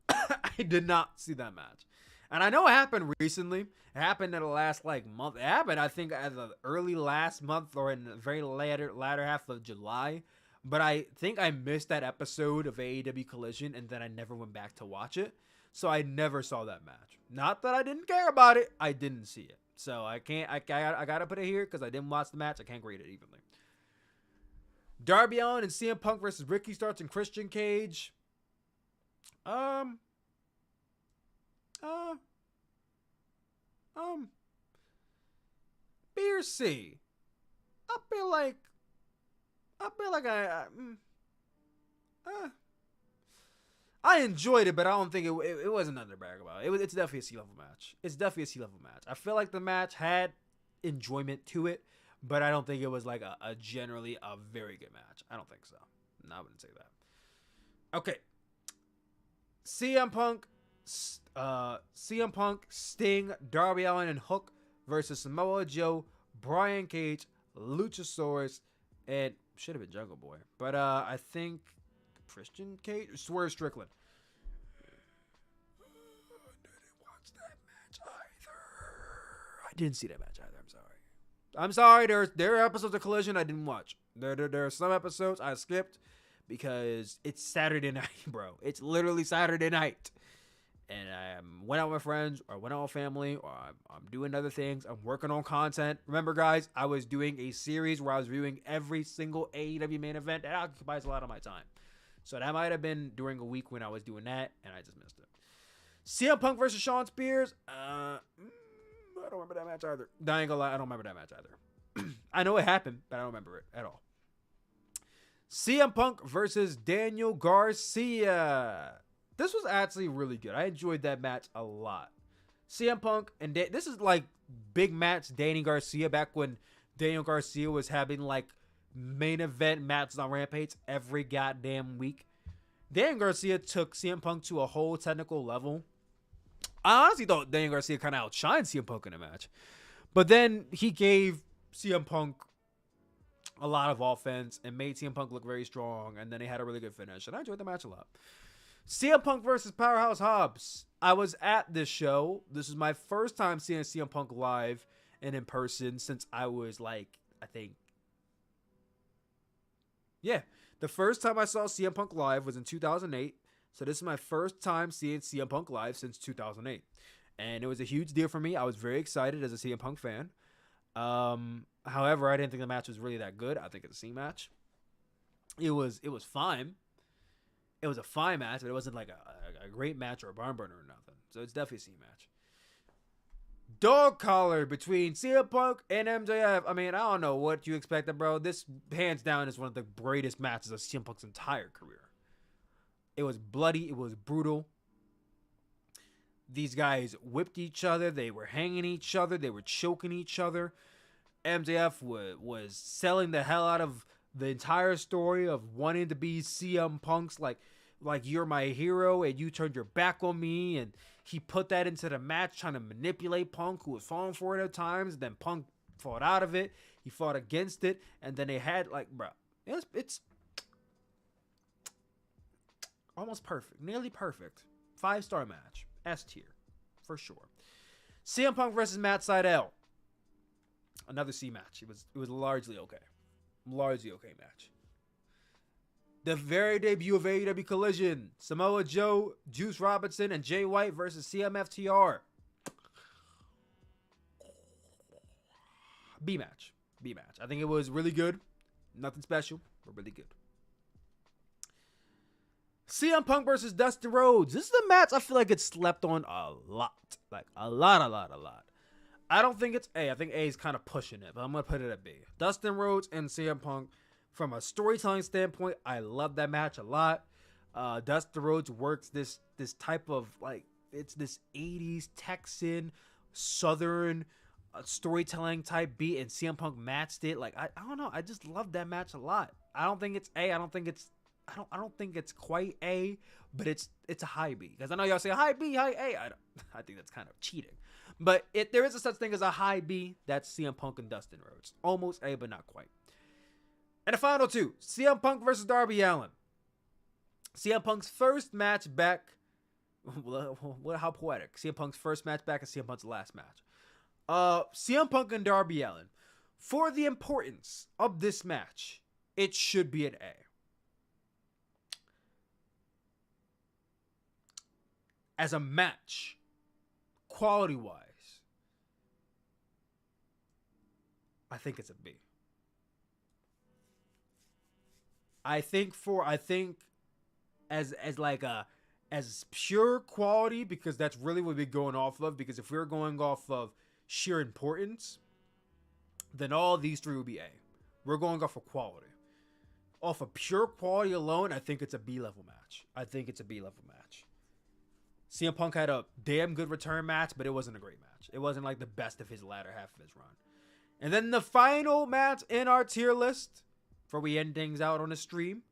I did not see that match. And I know it happened recently. It happened in the last month. It happened, I think, at the early last month or in the very latter half of July. But I think I missed that episode of AEW Collision, and then I never went back to watch it. So I never saw that match. Not that I didn't care about it. I didn't see it. So I can't. I gotta put it here because I didn't watch the match. I can't grade it evenly. Darby Allin and CM Punk versus Ricky Starks and Christian Cage. B or C. I feel like I enjoyed it, but I don't think it wasn't nothing to brag about. It's definitely a C-level match. It's definitely a C-level match. I feel like the match had enjoyment to it, but I don't think it was like a generally a very good match. I don't think so. No, I wouldn't say that. Okay. CM Punk, Sting, Darby Allin, and Hook versus Samoa Joe, Brian Cage, Luchasaurus, and should have been Jungle Boy, but I think Christian Cage, Swerve Strickland. I didn't see that match either. I'm sorry. There are episodes of Collision I didn't watch. There are some episodes I skipped because it's Saturday night, bro. It's literally Saturday night. And I went out with friends or went out with family or I'm doing other things. I'm working on content. Remember, guys, I was doing a series where I was viewing every single AEW main event. That occupies a lot of my time. So that might have been during a week when I was doing that, and I just missed it. CM Punk versus Shawn Spears. I don't remember that match either. I ain't gonna lie, I don't remember that match either. I know it happened, but I don't remember it at all. CM Punk versus Daniel Garcia. This was actually really good. I enjoyed that match a lot. CM Punk and this is like big match Danny Garcia back when Daniel Garcia was having like main event matches on Rampage every goddamn week. Daniel Garcia took CM Punk to a whole technical level. I honestly thought Daniel Garcia kind of outshined CM Punk in the match. But then he gave CM Punk a lot of offense and made CM Punk look very strong. And then they had a really good finish. And I enjoyed the match a lot. CM Punk versus Powerhouse Hobbs. I was at this show. This is my first time seeing CM Punk live and in person since I was the first time I saw CM Punk live was in 2008. So this is my first time seeing CM Punk live since 2008. And it was a huge deal for me. I was very excited as a CM Punk fan. However, I didn't think the match was really that good. I think it's a C match. It was fine. It was a fine match, but it wasn't like a great match or a barn burner or nothing. So it's definitely a C match. Dog collar between CM Punk and MJF. I mean, I don't know what you expected, bro. This, hands down, is one of the greatest matches of CM Punk's entire career. It was bloody. It was brutal. These guys whipped each other. They were hanging each other. They were choking each other. MJF was selling the hell out of the entire story of wanting to be CM Punk's like you're my hero and you turned your back on me, and he put that into the match trying to manipulate Punk, who was falling for it at times. And then Punk fought out of it. He fought against it, and then they had it's almost perfect, nearly perfect, 5-star match, S tier for sure. CM Punk versus Matt Sydal, another C match. It was largely okay. Largely okay match. The very debut of AEW Collision. Samoa Joe, Juice Robinson, and Jay White versus CMFTR. B match. I think it was really good. Nothing special, but really good. CM Punk versus Dustin Rhodes. This is a match I feel like it's slept on a lot. Like, a lot. I don't think it's A. I think A is kind of pushing it, but I'm going to put it at B. Dustin Rhodes and CM Punk, from a storytelling standpoint, I love that match a lot. Dustin Rhodes works this type of, like, it's this 80s Texan, Southern storytelling type beat, and CM Punk matched it. Like, I don't know. I just love that match a lot. I don't think it's A. I don't think it's quite A, but it's a high B. Because I know y'all say high B, high A. I think that's kind of cheating. But if there is a such thing as a high B, that's CM Punk and Dustin Rhodes. Almost A, but not quite. And the final two, CM Punk versus Darby Allin. CM Punk's first match back. How poetic. CM Punk's first match back and CM Punk's last match. CM Punk and Darby Allin. For the importance of this match, it should be an A. As a match, quality-wise, I think it's a B. I think as pure quality, because that's really what we're going off of, because if we're going off of sheer importance, then all these three would be A. We're going off of quality. Off of pure quality alone, I think it's a B-level match. CM Punk had a damn good return match, but it wasn't a great match. It wasn't like the best of his latter half of his run. And then the final match in our tier list, before we end things out on the stream,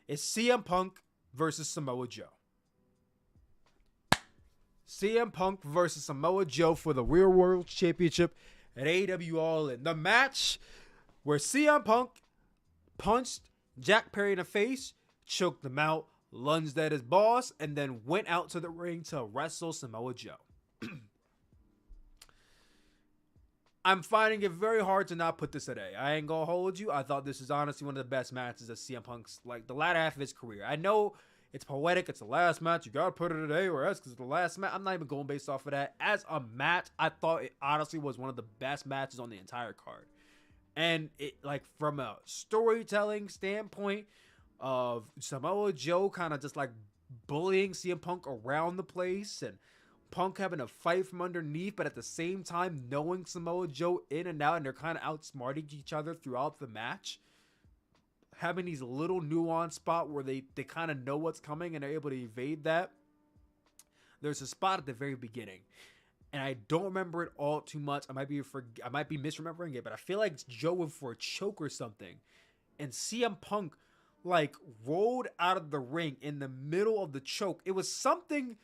is CM Punk versus Samoa Joe. CM Punk versus Samoa Joe for the Real World Championship at AEW All In. The match where CM Punk punched Jack Perry in the face, choked him out, lunged at his boss, and then went out to the ring to wrestle Samoa Joe. I'm finding it very hard to not put this at A. I ain't gonna hold you. I thought this is honestly one of the best matches of CM Punk's, like, the latter half of his career. I know it's poetic. It's the last match. You gotta put it at A or S because it's the last match. I'm not even going based off of that. As a match, I thought it honestly was one of the best matches on the entire card. And it, like, from a storytelling standpoint of Samoa Joe kind of just like bullying CM Punk around the place, and Punk having to fight from underneath, but at the same time knowing Samoa Joe in and out, and they're kind of outsmarting each other throughout the match. Having these little nuanced spot where they kind of know what's coming and they're able to evade that. There's a spot at the very beginning, and I don't remember it all too much. I might be misremembering it, but I feel like Joe went for a choke or something, and CM Punk like rolled out of the ring in the middle of the choke. It was something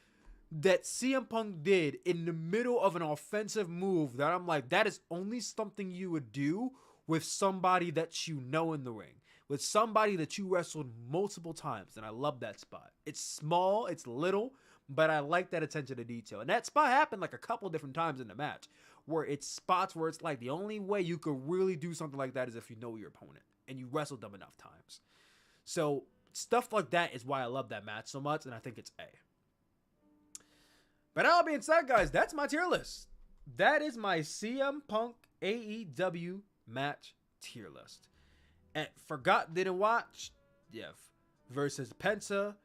that CM Punk did in the middle of an offensive move that I'm like, that is only something you would do with somebody that you know in the ring, with somebody that you wrestled multiple times. And I love that spot. It's small, it's little, but I like that attention to detail. And that spot happened like a couple different times in the match, where it's spots where it's like the only way you could really do something like that is if you know your opponent and you wrestled them enough times. So stuff like that is why I love that match so much, and I think it's A. But all being said, guys, that's my tier list. That is my CM Punk AEW match tier list. And forgot, didn't watch, versus Penta,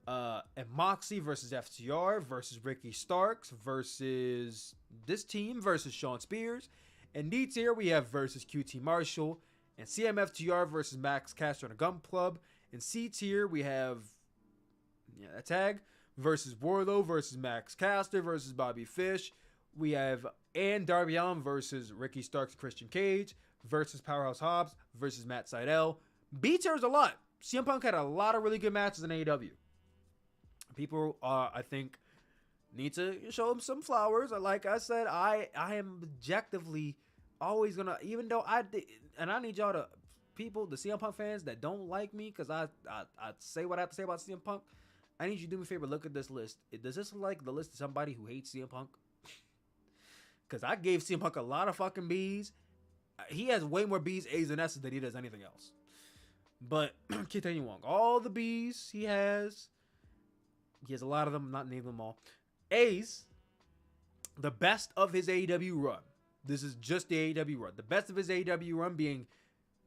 and Moxley versus FTR versus Ricky Starks versus this team versus Shawn Spears. And D tier, we have versus QT Marshall and CMFTR versus Max Caster and the Gun Club. In C tier, we have a tag versus Wardlow versus Max Caster versus Bobby Fish. We have Darby Allin versus Ricky Starks, Christian Cage versus Powerhouse Hobbs versus Matt Sydal. B tier is a lot. CM Punk had a lot of really good matches in AEW. People, I think, need to show him some flowers. Like I said, I am objectively always gonna, even though I need y'all to, people, the CM Punk fans that don't like me because I say what I have to say about CM Punk, I need you to do me a favor, look at this list. Does this look like the list of somebody who hates CM Punk? Because I gave CM Punk a lot of fucking B's. He has way more B's, A's, and S's than he does anything else. But continue on. All the B's he has a lot of them, not name them all. A's, the best of his AEW run. This is just the AEW run. The best of his AEW run being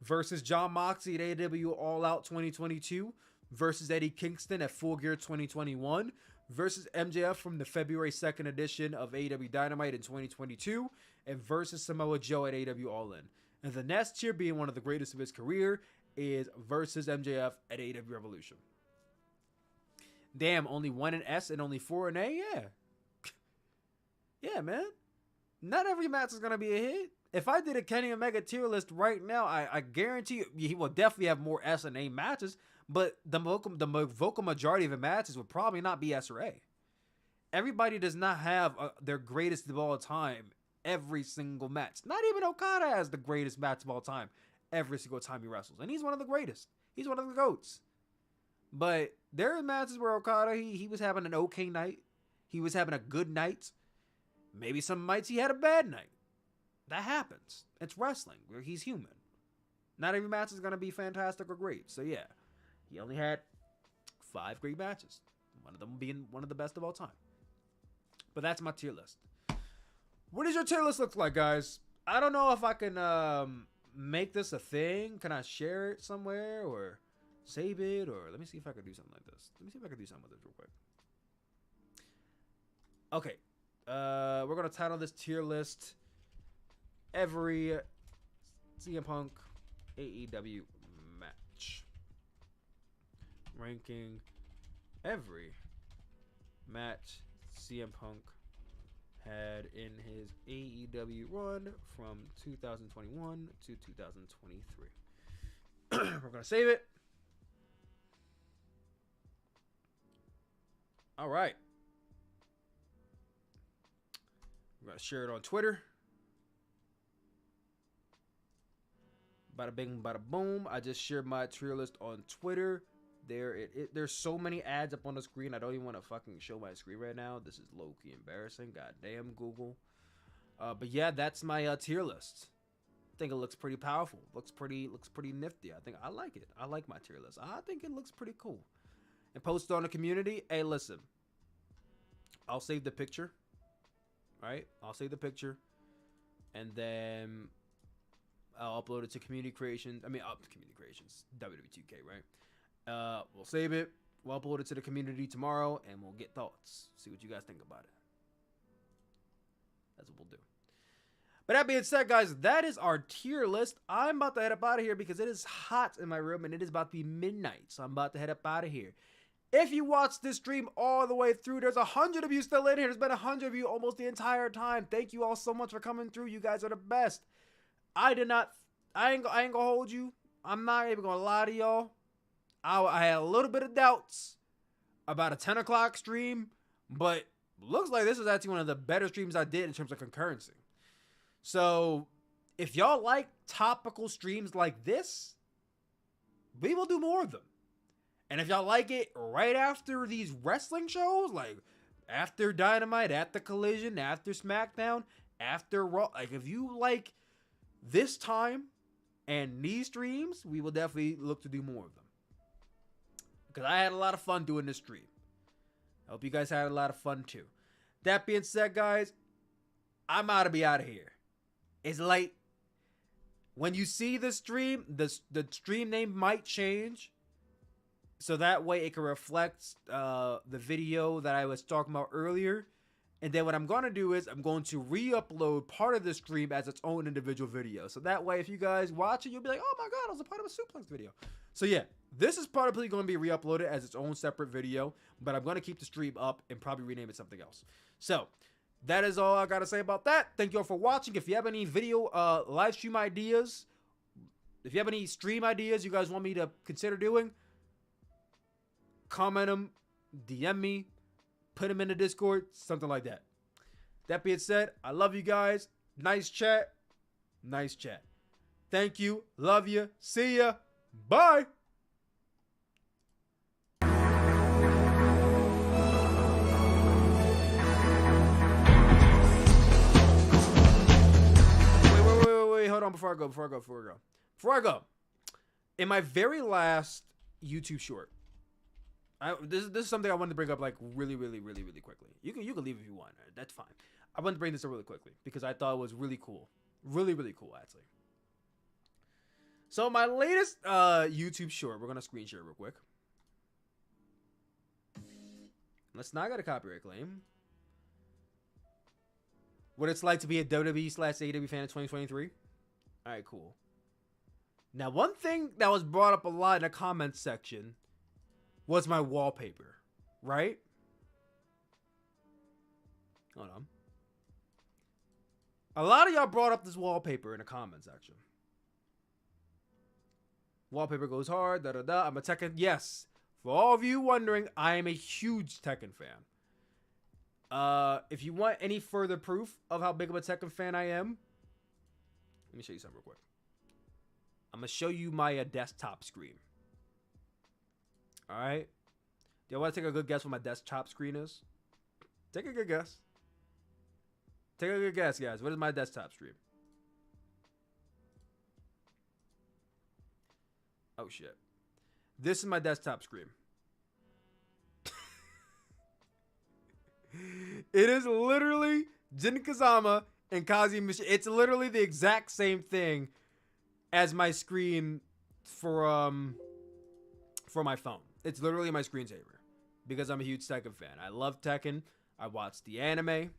versus Jon Moxley at AEW All Out 2022, versus Eddie Kingston at Full Gear 2021 versus MJF from the February 2nd edition of AEW Dynamite in 2022 and versus Samoa Joe at AEW All In. And the next tier, being one of the greatest of his career, is versus MJF at AEW Revolution. Damn, only 1 in S and only 4 in A? Yeah. Yeah, man. Not every match is going to be a hit. If I did a Kenny Omega tier list right now, I guarantee you, he will definitely have more S and A matches, but the vocal majority of the matches would probably not be S or A. Everybody does not have their greatest of all time every single match. Not even Okada has the greatest match of all time every single time he wrestles. And he's one of the greatest. He's one of the GOATs. But there are matches where Okada, he was having an okay night. He was having a good night. Maybe some nights he had a bad night. That happens. It's wrestling. Where he's human. Not every match is going to be fantastic or great. So yeah, he only had 5 great matches. One of them being one of the best of all time. But that's my tier list. What does your tier list look like, guys? I don't know if I can make this a thing. Can I share it somewhere or save it? Or let me see if I can do something like this. Let me see if I can do something with this real quick. Okay. We're going to title this tier list every CM Punk AEW match. Ranking every match CM Punk had in his AEW run from 2021 to 2023. We're going to save it. All right. We're going to share it on Twitter. Bada bing, bada boom. I just shared my tier list on Twitter. There's so many ads up on the screen. I don't even want to fucking show my screen right now. This is low-key embarrassing. Goddamn Google. But yeah, that's my tier list. I think it looks pretty powerful. Looks pretty nifty. I like it. I like my tier list. I think it looks pretty cool. And post it on the community. Hey, listen. I'll save the picture. Right? I'll save the picture. And then I'll upload it to Community Creations. Community Creations. WWE2K, right? We'll save it. We'll upload it to the community tomorrow, and we'll get thoughts. See what you guys think about it. That's what we'll do. But that being said, guys, that is our tier list. I'm about to head up out of here because it is hot in my room, and it is about to be midnight. So I'm about to head up out of here. If you watched this stream all the way through, there's 100 of you still in here. There's been 100 of you almost the entire time. Thank you all so much for coming through. You guys are the best. I ain't gonna hold you. I'm not even gonna lie to y'all. I had a little bit of doubts about a 10 o'clock stream, but looks like this is actually one of the better streams I did in terms of concurrency. So if y'all like topical streams like this, we will do more of them. And if y'all like it right after these wrestling shows, like after Dynamite, after Collision, after SmackDown, after Raw, like if you like this time and these streams, we will definitely look to do more of them. Because I had a lot of fun doing this stream. I hope you guys had a lot of fun too. That being said, guys, I'm out of here. It's late. When you see the stream, the stream name might change. So that way it can reflect the video that I was talking about earlier. And then what I'm going to do is I'm going to re-upload part of the stream as its own individual video. So that way if you guys watch it, you'll be like, oh my God, I was a part of a Sooplex video. So yeah, this is probably going to be re-uploaded as its own separate video. But I'm going to keep the stream up and probably rename it something else. So that is all I got to say about that. Thank you all for watching. If you have any video live stream ideas, if you have any stream ideas you guys want me to consider doing, comment them, DM me, put them in the Discord, something like that. That being said, I love you guys. Nice chat. Nice chat. Thank you. Love you. See ya. Bye. Wait. Hold on before I go. In my very last YouTube short, this is something I wanted to bring up like really quickly. You can leave if you want. That's fine. I wanted to bring this up really quickly because I thought it was really cool. Really cool, actually. So my latest YouTube short, we're gonna screen share real quick. Let's not get a copyright claim. What it's like to be a WWE/AEW fan in 2023. All right, cool. Now, one thing that was brought up a lot in the comments section was my wallpaper, right? Hold on. A lot of y'all brought up this wallpaper in the comment section. Wallpaper goes hard, da-da-da. I'm a Tekken. Yes. For all of you wondering, I am a huge Tekken fan. If you want any further proof of how big of a Tekken fan I am, let me show you something real quick. I'm going to show you my desktop screen. All right. Do you want to take a good guess what my desktop screen is? Take a good guess. Take a good guess, guys. What is my desktop screen? Oh, shit. This is my desktop screen. It is literally Jin Kazama and Kazi Mishi. It's literally the exact same thing as my screen for my phone. It's literally my screensaver because I'm a huge Tekken fan. I love Tekken. I watched the anime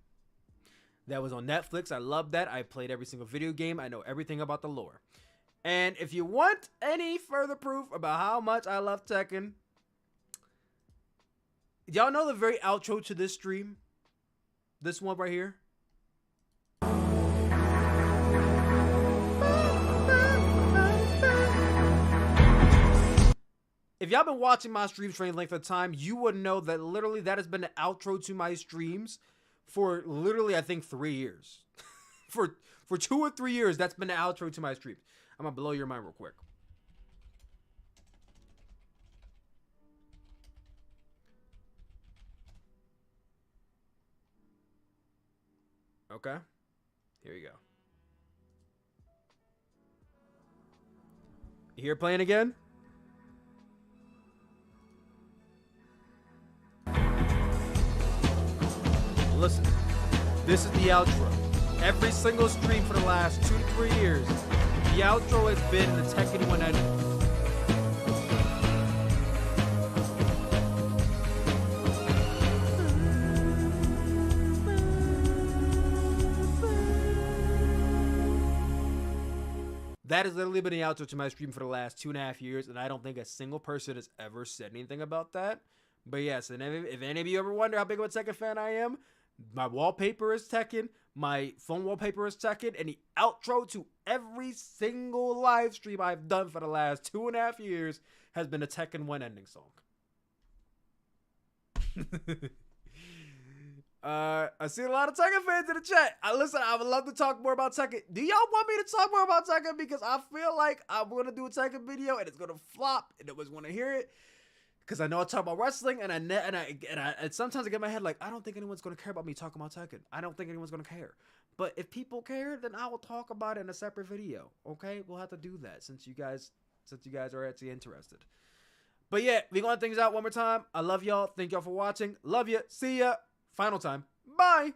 that was on Netflix. I love that. I played every single video game. I know everything about the lore. And if you want any further proof about how much I love Tekken, y'all know the very outro to this stream? This one right here? If y'all been watching my streams for any length of time, you would know that literally that has been the outro to my streams for literally, I think, 3 years. for 2 or 3 years, that's been the outro to my streams. I'm gonna blow your mind real quick. Okay, here you go. You hear it playing again? Listen, this is the outro. Every single stream for the last 2 to 3 years, the outro has been the Tekken 1 ending. That has literally been the outro to my stream for the last 2.5 years, and I don't think a single person has ever said anything about that. But yes, and if any of you ever wonder how big of a Tekken fan I am, my wallpaper is Tekken, my phone wallpaper is Tekken, and the outro to every single live stream I've done for the last 2.5 years has been a Tekken 1 ending song. I see a lot of Tekken fans in the chat. Listen, I would love to talk more about Tekken. Do y'all want me to talk more about Tekken? Because I feel like I'm going to do a Tekken video and it's going to flop and nobody's going to hear it. Because I know I talk about wrestling and and sometimes I get in my head like, I don't think anyone's going to care about me talking about Tekken. I don't think anyone's going to care. But if people care, then I will talk about it in a separate video. Okay? We'll have to do that since you guys are actually interested. But yeah, we're going to things out one more time. I love y'all. Thank y'all for watching. Love you. See ya. Final time. Bye.